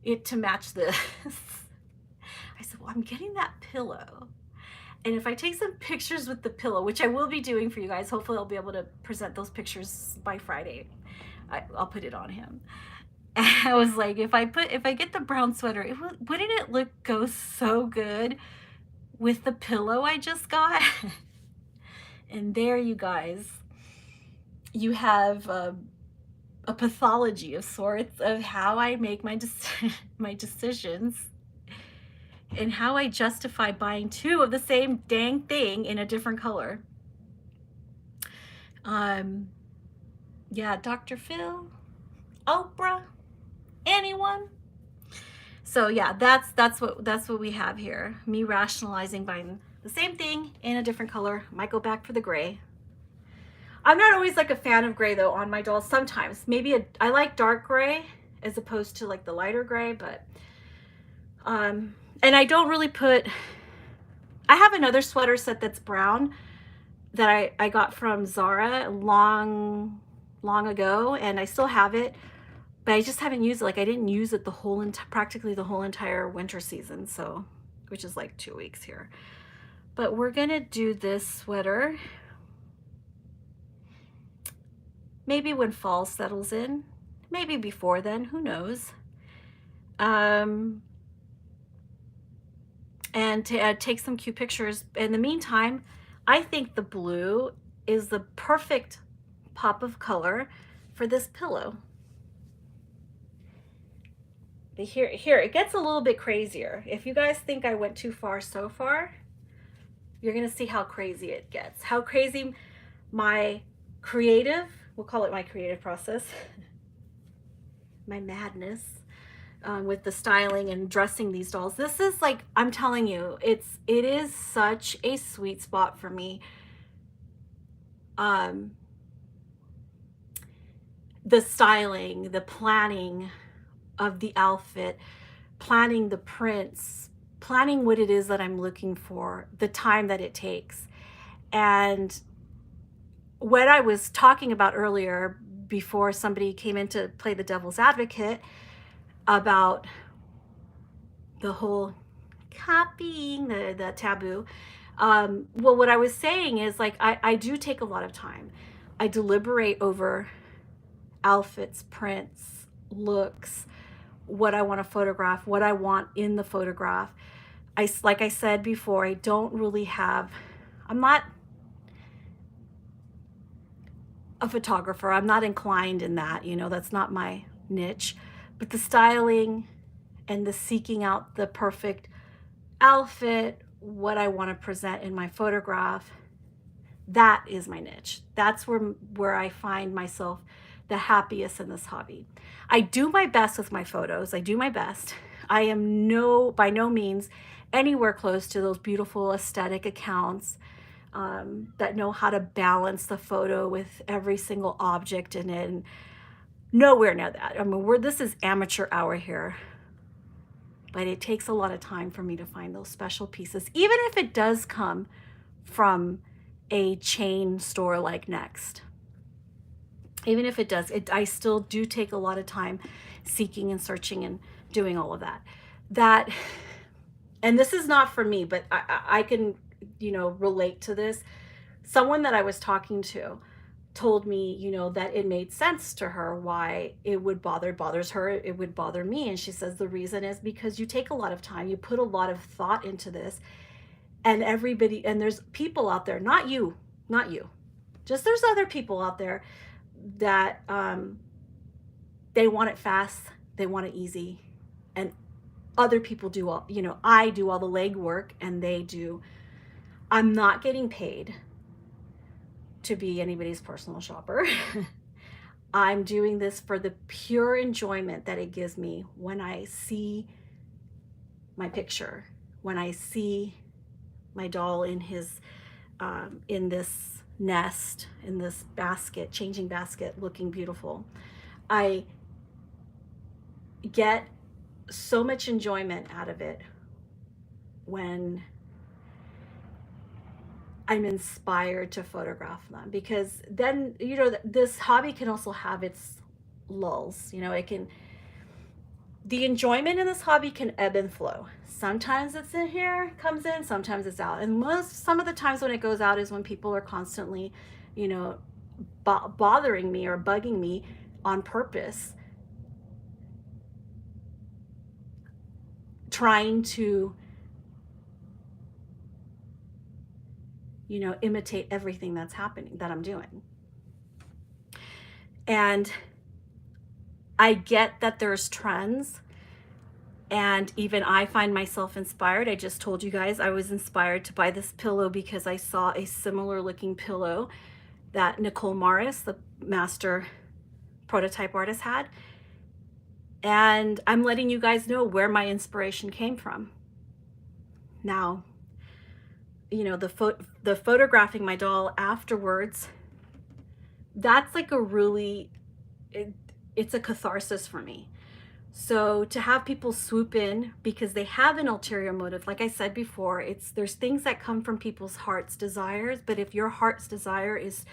it to match this. I said, well, I'm getting that pillow. And if I take some pictures with the pillow, which I will be doing for you guys, hopefully I'll be able to present those pictures by Friday. I'll put it on him. And I was like, if I get the brown sweater, wouldn't it go so good with the pillow I just got? And there, you guys, you have a pathology of sorts of how I make my decisions and how I justify buying two of the same dang thing in a different color. Yeah, Dr. Phil, Oprah, anyone? So yeah, that's what we have here. Me rationalizing buying the same thing in a different color. Might go back for the gray. I'm not always like a fan of gray though on my dolls. Sometimes maybe I like dark gray as opposed to like the lighter gray, but and I don't really put, I have another sweater set that's brown that I got from Zara long ago, and I still have it, but I just haven't used it. Like I didn't use it practically the whole entire winter season, so, which is like 2 weeks here. But we're gonna do this sweater maybe when fall settles in, maybe before then, who knows. And to take some cute pictures. In the meantime, I think the blue is the perfect pop of color for this pillow. But here it gets a little bit crazier. If you guys think I went too far so far, you're gonna see how crazy it gets. How crazy my creative, we'll call it my creative process, my madness, with the styling and dressing these dolls. This is like, I'm telling you, it is such a sweet spot for me. The styling, the planning of the outfit, planning the prints, planning what it is that I'm looking for, the time that it takes. And what I was talking about earlier, before somebody came in to play the devil's advocate about the whole copying, the taboo, well, what I was saying is, like, I do take a lot of time. I deliberate over outfits, prints, looks, what I want to photograph, what I want in the photograph. Like I said before, I don't really have, I'm not a photographer. I'm not inclined in that, you know, that's not my niche. But the styling and the seeking out the perfect outfit, what I want to present in my photograph, that is my niche. That's where I find myself the happiest in this hobby. I do my best with my photos. I do my best. I am by no means anywhere close to those beautiful aesthetic accounts that know how to balance the photo with every single object in it. And nowhere near that. I mean, this is amateur hour here. But it takes a lot of time for me to find those special pieces, even if it does come from a chain store like Next. Even if it does, I still do take a lot of time seeking and searching and doing all of that. And this is not for me, but I can, you know, relate to this. Someone that I was talking to told me, you know, that it made sense to her why it bothers her, it would bother me. And she says the reason is because you take a lot of time, you put a lot of thought into this, and there's people out there, not you, just there's other people out there that they want it fast, they want it easy, and other people do all, you know, I do all the legwork and I'm not getting paid to be anybody's personal shopper. I'm doing this for the pure enjoyment that it gives me when I see my picture, when I see my doll in his in this nest, in this basket, changing basket, looking beautiful. I get so much enjoyment out of it when I'm inspired to photograph them, because then, you know, this hobby can also have its lulls. You know, the enjoyment in this hobby can ebb and flow. Sometimes it's in here, comes in, sometimes it's out. And some of the times when it goes out is when people are constantly, you know, bothering me or bugging me on purpose, trying to, you know, imitate everything that's happening, that I'm doing. And I get that there's trends, and even I find myself inspired. I just told you guys I was inspired to buy this pillow because I saw a similar looking pillow that Nicole Morris, the master prototype artist, had. And I'm letting you guys know where my inspiration came from. Now, you know, the photographing my doll afterwards, that's like it's a catharsis for me. So to have people swoop in because they have an ulterior motive, like I said before, there's things that come from people's heart's desires, but if your heart's desire is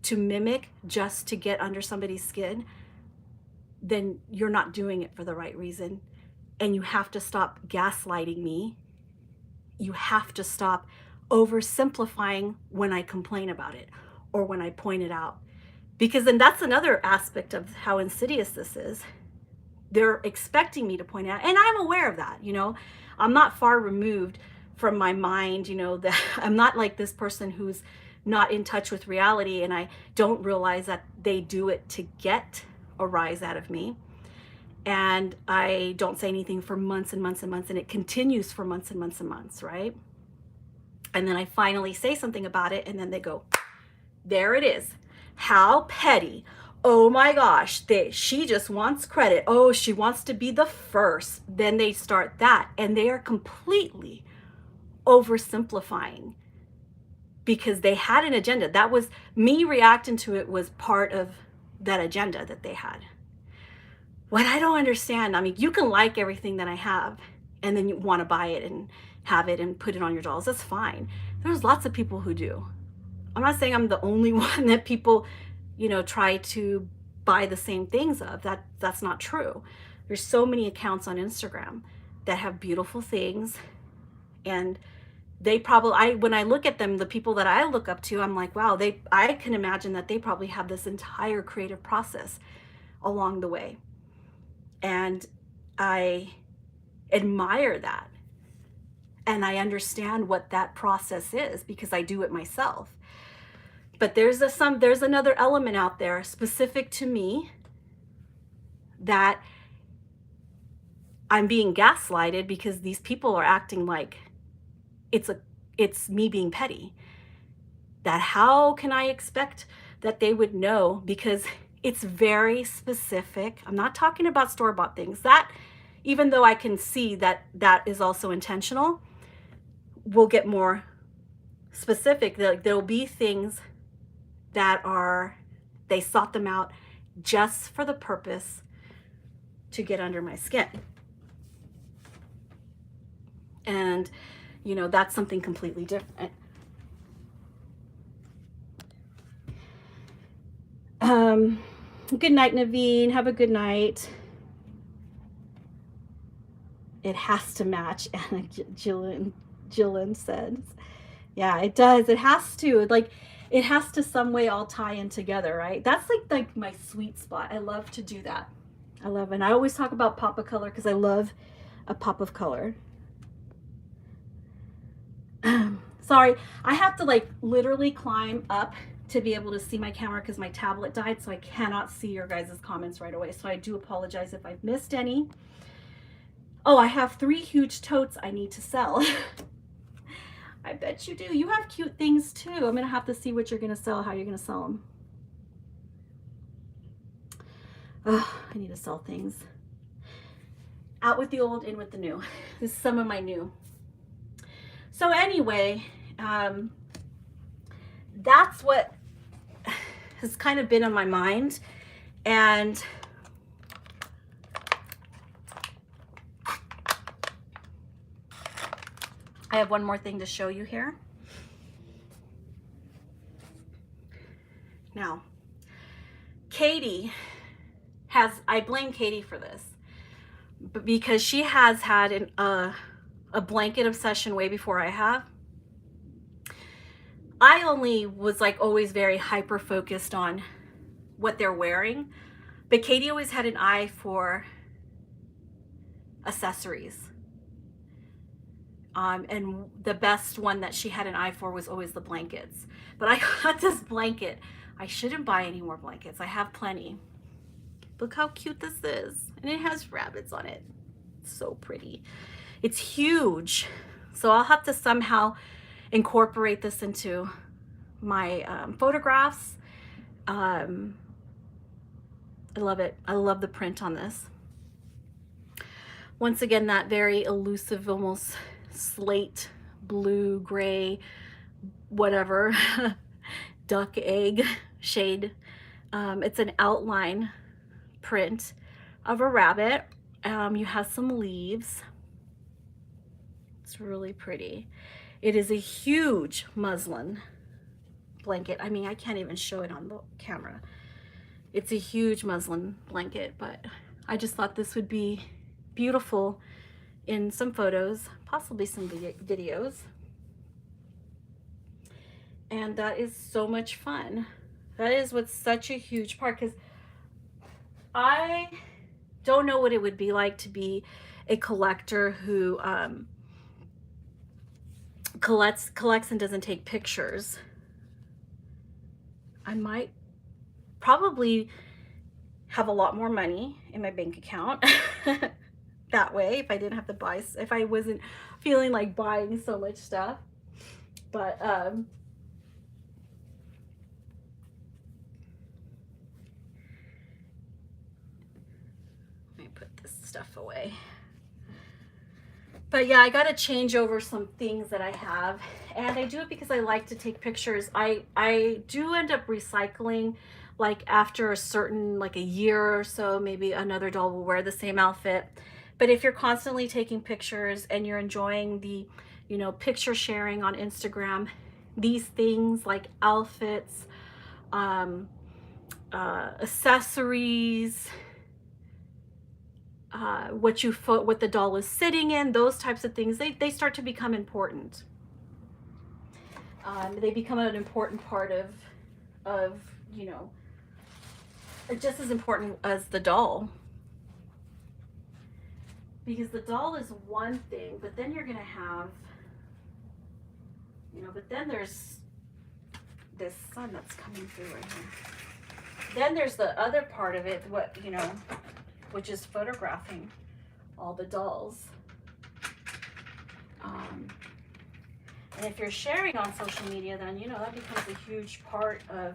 to mimic just to get under somebody's skin, then you're not doing it for the right reason. And you have to stop gaslighting me. You have to stop oversimplifying when I complain about it or when I point it out. Because then that's another aspect of how insidious this is. They're expecting me to point it out, and I'm aware of that. You know, I'm not far removed from my mind, you know, that I'm not like this person who's not in touch with reality, and I don't realize that they do it to get a rise out of me. And I don't say anything for months and months and months, and it continues for months and months and months, right? And then I finally say something about it, and then they go, there it is. How petty. Oh my gosh, she just wants credit. Oh, she wants to be the first. Then they start that, and they are completely oversimplifying because they had an agenda. That was me reacting to it, was part of that agenda that they had. What I don't understand, I mean, you can like everything that I have and then you want to buy it and have it and put it on your dolls. That's fine. There's lots of people who do. I'm not saying I'm the only one that people, you know, try to buy the same things of. That's not true. There's so many accounts on Instagram that have beautiful things, and they probably, when I look at them, the people that I look up to, I'm like, wow, I can imagine that they probably have this entire creative process along the way. And I admire that. And I understand what that process is because I do it myself. But there's another element out there specific to me that I'm being gaslighted because these people are acting like it's me being petty. That how can I expect that they would know, because it's very specific. I'm not talking about store-bought things. That, even though I can see that that is also intentional, we'll get more specific. There'll be things that they sought them out just for the purpose to get under my skin. And, you know, that's something completely different. Good night, Naveen. Have a good night. It has to match, Anna Jillian says. Yeah, it does. It has to. Like, it has to some way all tie in together, right? That's like my sweet spot. I love to do that. I love it. And I always talk about pop of color because I love a pop of color. Sorry, I have to like literally climb up to be able to see my camera because my tablet died, so I cannot see your guys' comments right away. So I do apologize if I've missed any. Oh, I have 3 huge totes I need to sell. I bet you do. You have cute things too. I'm gonna have to see what you're gonna sell, how you're gonna sell them. Oh, I need to sell things. Out with the old, in with the new. This is some of my new. So anyway, that's what has kind of been on my mind. And I have one more thing to show you here. Now, Katie I blame Katie for this, but because she has had a blanket obsession way before I have. I only was like always very hyper focused on what they're wearing, but Katie always had an eye for accessories. And the best one that she had an eye for was always the blankets. But I got this blanket. I shouldn't buy any more blankets. I have plenty. Look how cute this is. And it has rabbits on it. It's so pretty. It's huge. So I'll have to somehow incorporate this into my photographs. I love it. I love the print on this. Once again, that very elusive, almost slate, blue, gray, whatever, duck egg shade. It's an outline print of a rabbit. You have some leaves. It's really pretty. It is a huge muslin blanket. I mean, I can't even show it on the camera. It's a huge muslin blanket, but I just thought this would be beautiful in some photos, possibly some videos. And that is so much fun. That is what's such a huge part, because I don't know what it would be like to be a collector who collects and doesn't take pictures. I might probably have a lot more money in my bank account that way if I didn't have to buy, if I wasn't feeling like buying so much stuff. But let me put this stuff away. But yeah, I got to change over some things that I have, and I do it because I like to take pictures. I do end up recycling, like after a certain, like a year or so, maybe another doll will wear the same outfit. But if you're constantly taking pictures and you're enjoying the, you know, picture sharing on Instagram, these things like outfits, accessories, what the doll is sitting in, those types of things, they start to become important. They become an important part of, you know, just as important as the doll. Because the doll is one thing, but then you're gonna have, you know, but then there's this sun that's coming through right here. Then there's the other part of it, what, you know, which is photographing all the dolls. And if you're sharing on social media, then, you know, that becomes a huge part of,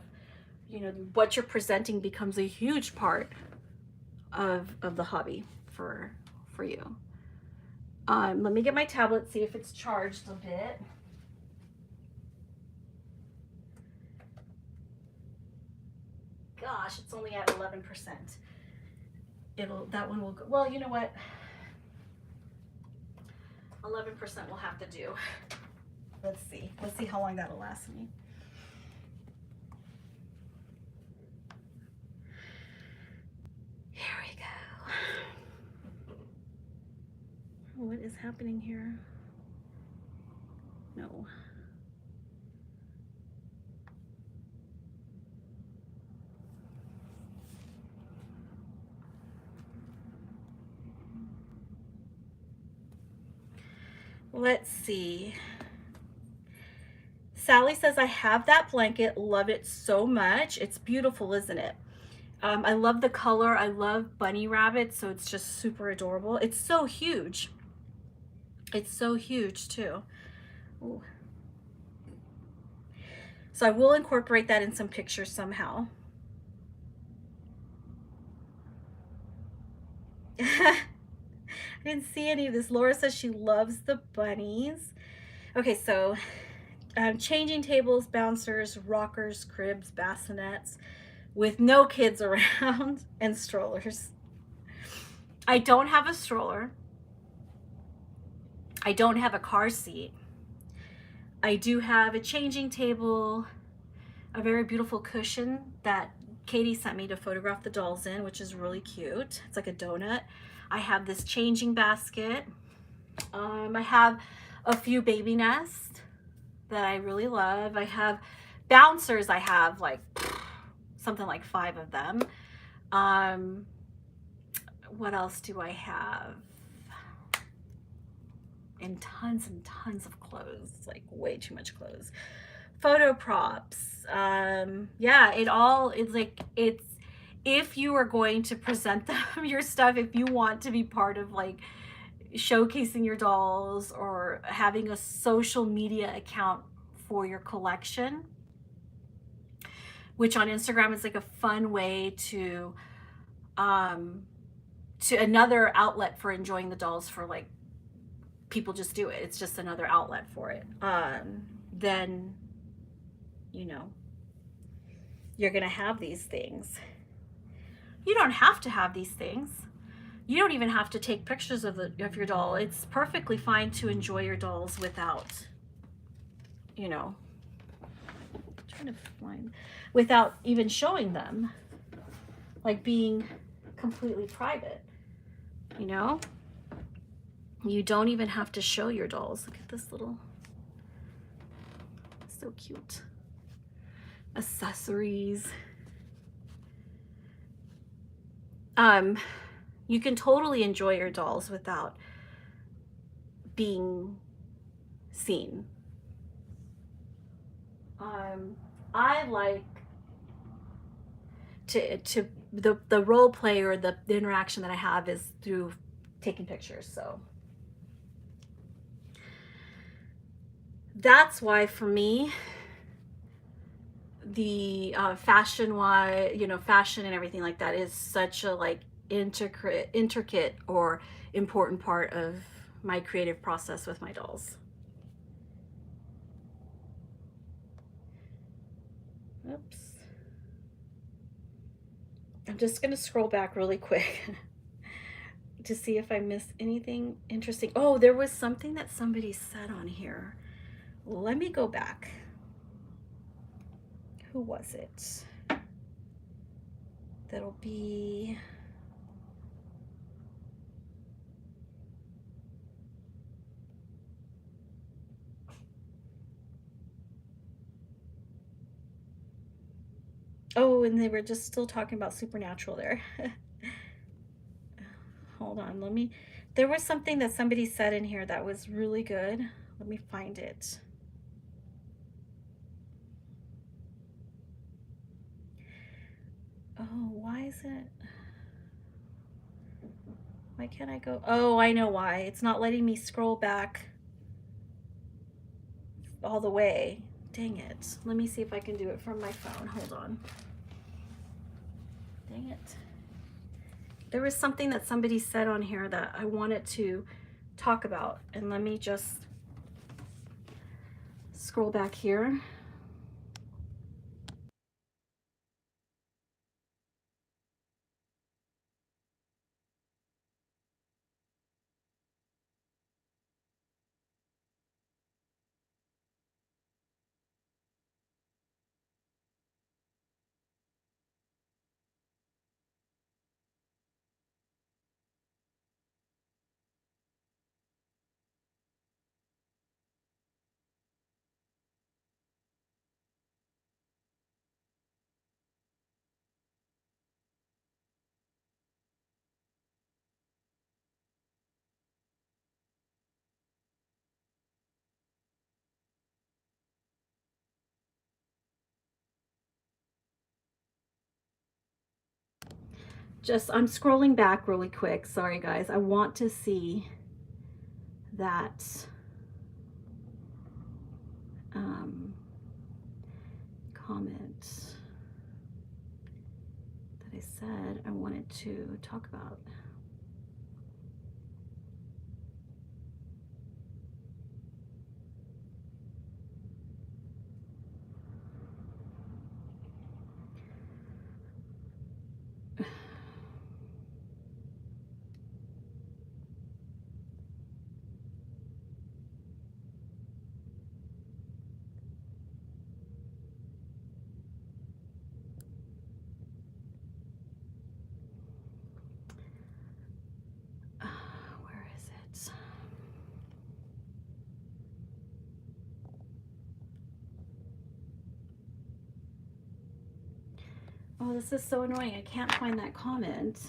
you know, what you're presenting becomes a huge part of the hobby for you. Let me get my tablet, see if it's charged a bit. Gosh, it's only at 11%. That one will go, well, you know what? 11% will have to do. Let's see how long that'll last me. Here we go. What is happening here? No. Let's see. Sally says, I have that blanket, love it so much. It's beautiful, isn't it? I love the color. I love bunny rabbits, so it's just super adorable. It's so huge. It's so huge too. Ooh. So I will incorporate that in some pictures somehow. I didn't see any of this. Laura says she loves the bunnies. Okay, so changing tables, bouncers, rockers, cribs, bassinets with no kids around, and strollers. I don't have a stroller. I don't have a car seat. I do have a changing table, a very beautiful cushion that Katie sent me to photograph the dolls in, which is really cute. It's like a donut. I have this changing basket. I have a few baby nests that I really love. I have bouncers. I have like something like 5 of them. What else do I have? And tons of clothes, like way too much clothes. Photo props. Yeah, it's like, if you are going to present them, your stuff, if you want to be part of like showcasing your dolls or having a social media account for your collection, which on Instagram is like a fun way to another outlet for enjoying the dolls, for like, people just do it. It's just another outlet for it. Then, you know, you're gonna have these things. You don't have to have these things. You don't even have to take pictures of your doll. It's perfectly fine to enjoy your dolls without, you know, without even showing them, like being completely private, you know? You don't even have to show your dolls. Look at this little, so cute. Accessories. You can totally enjoy your dolls without being seen. I like the role play, or the interaction that I have is through taking pictures. So that's why for me, the fashion and everything like that is such a like intricate or important part of my creative process with my dolls. Oops. I'm just gonna scroll back really quick to see if I missed anything interesting. Oh, there was something that somebody said on here. Let me go back. who was it? That'll be, oh, and they were just still talking about supernatural there. Hold on, let me, there was something that somebody said in here that was really good. Let me find it. Oh, why is it? Why can't I go? Oh, I know why. It's not letting me scroll back all the way. Dang it. Let me see if I can do it from my phone. Hold on. Dang it. There was something that somebody said on here that I wanted to talk about. And let me just scroll back here. I'm scrolling back really quick. Sorry, guys. I want to see that comment that I said I wanted to talk about. Where is it? Oh, this is so annoying. I can't find that comment.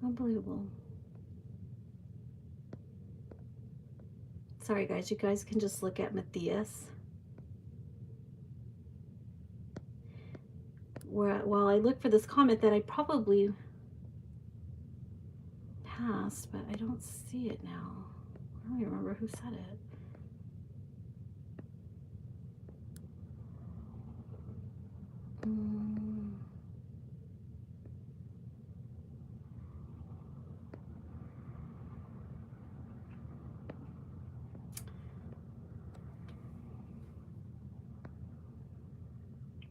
Unbelievable. Sorry, guys. You guys can just look at Matthias. While I look for this comment that I probably passed, but I don't see it now. I don't even remember who said it.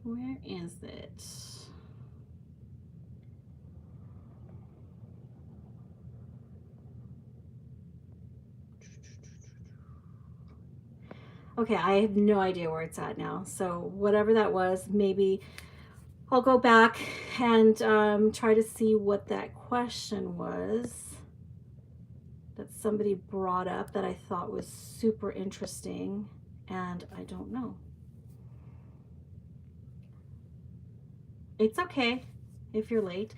Where is it? Okay, I have no idea where it's at now. So whatever that was, maybe I'll go back and try to see what that question was that somebody brought up that I thought was super interesting, and I don't know. It's okay if you're late.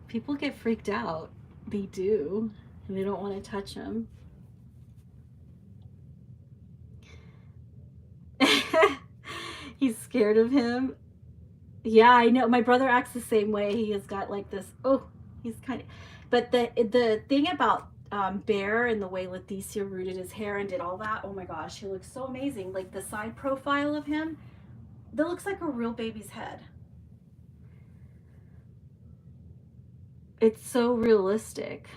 People get freaked out. They do, and they don't want to touch them. He's scared of him. Yeah, I know. My brother acts the same way. He has got like this. Oh, he's kind of. But the thing about Bear and the way Leticia rooted his hair and did all that. Oh my gosh, he looks so amazing. Like the side profile of him, that looks like a real baby's head. It's so realistic.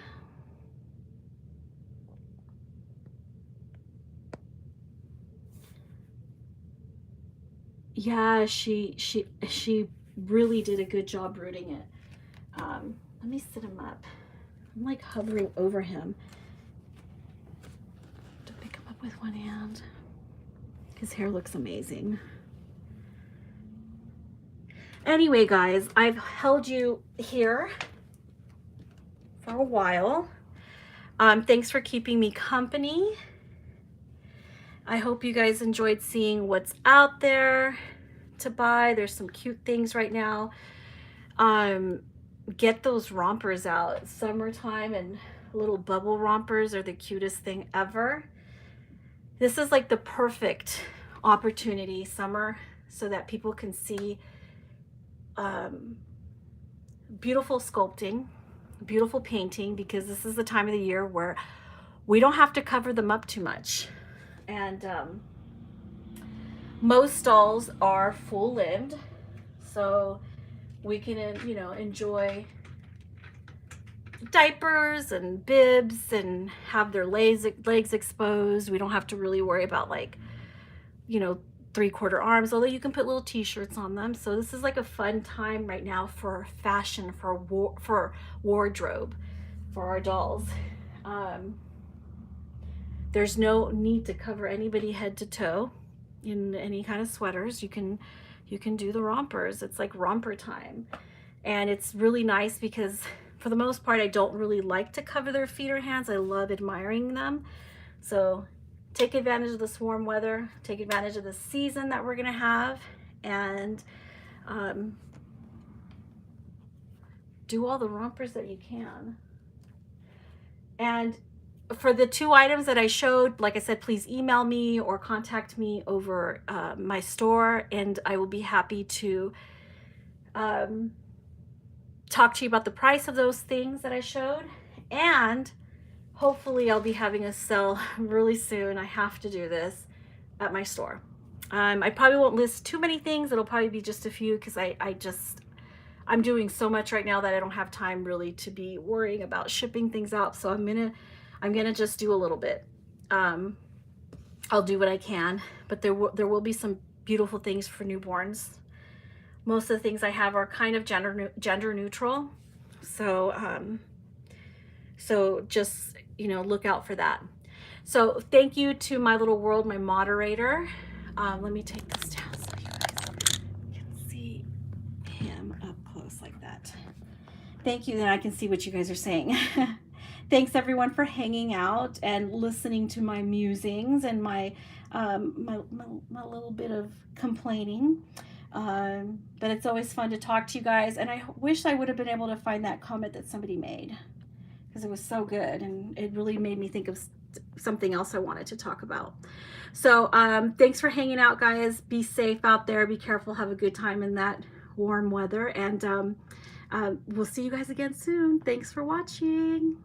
yeah, she really did a good job rooting it. Let me sit him up. I'm like hovering over him to pick him up with one hand. His hair looks amazing. Anyway, guys, I've held you here for a while. Thanks for keeping me company. I hope you guys enjoyed seeing what's out there to buy. There's some cute things right now. Get those rompers out. Summertime and little bubble rompers are the cutest thing ever. This is like the perfect opportunity, summer, so that people can see beautiful sculpting, beautiful painting, because this is the time of the year where we don't have to cover them up too much. And most stalls are full-limbed, so we can, you know, enjoy diapers and bibs and have their legs exposed. We don't have to really worry about, like, you know, 3/4 arms, although you can put little t-shirts on them. So this is like a fun time right now for fashion, for wardrobe for our dolls. There's no need to cover anybody head to toe in any kind of sweaters. You can do the rompers. It's like romper time. And it's really nice because for the most part, I don't really like to cover their feet or hands. I love admiring them. So take advantage of this warm weather, take advantage of the season that we're gonna have, and do all the rompers that you can. And for the 2 items that I showed, like I said, please email me or contact me over my store, and I will be happy to talk to you about the price of those things that I showed. And hopefully I'll be having a sale really soon. I have to do this at my store. I probably won't list too many things. It'll probably be just a few, because I'm doing so much right now that I don't have time really to be worrying about shipping things out. So I'm gonna just do a little bit. I'll do what I can, but there will be some beautiful things for newborns. Most of the things I have are kind of gender neutral. So so just, you know, look out for that. So thank you to my little world, my moderator. Let me take this down so you guys can see him up close like that. Thank you, then I can see what you guys are saying. Thanks everyone for hanging out and listening to my musings and my my little bit of complaining. But it's always fun to talk to you guys, and I wish I would have been able to find that comment that somebody made, because it was so good and it really made me think of something else I wanted to talk about. So thanks for hanging out, guys. Be safe out there, be careful, have a good time in that warm weather, and we'll see you guys again soon. Thanks for watching.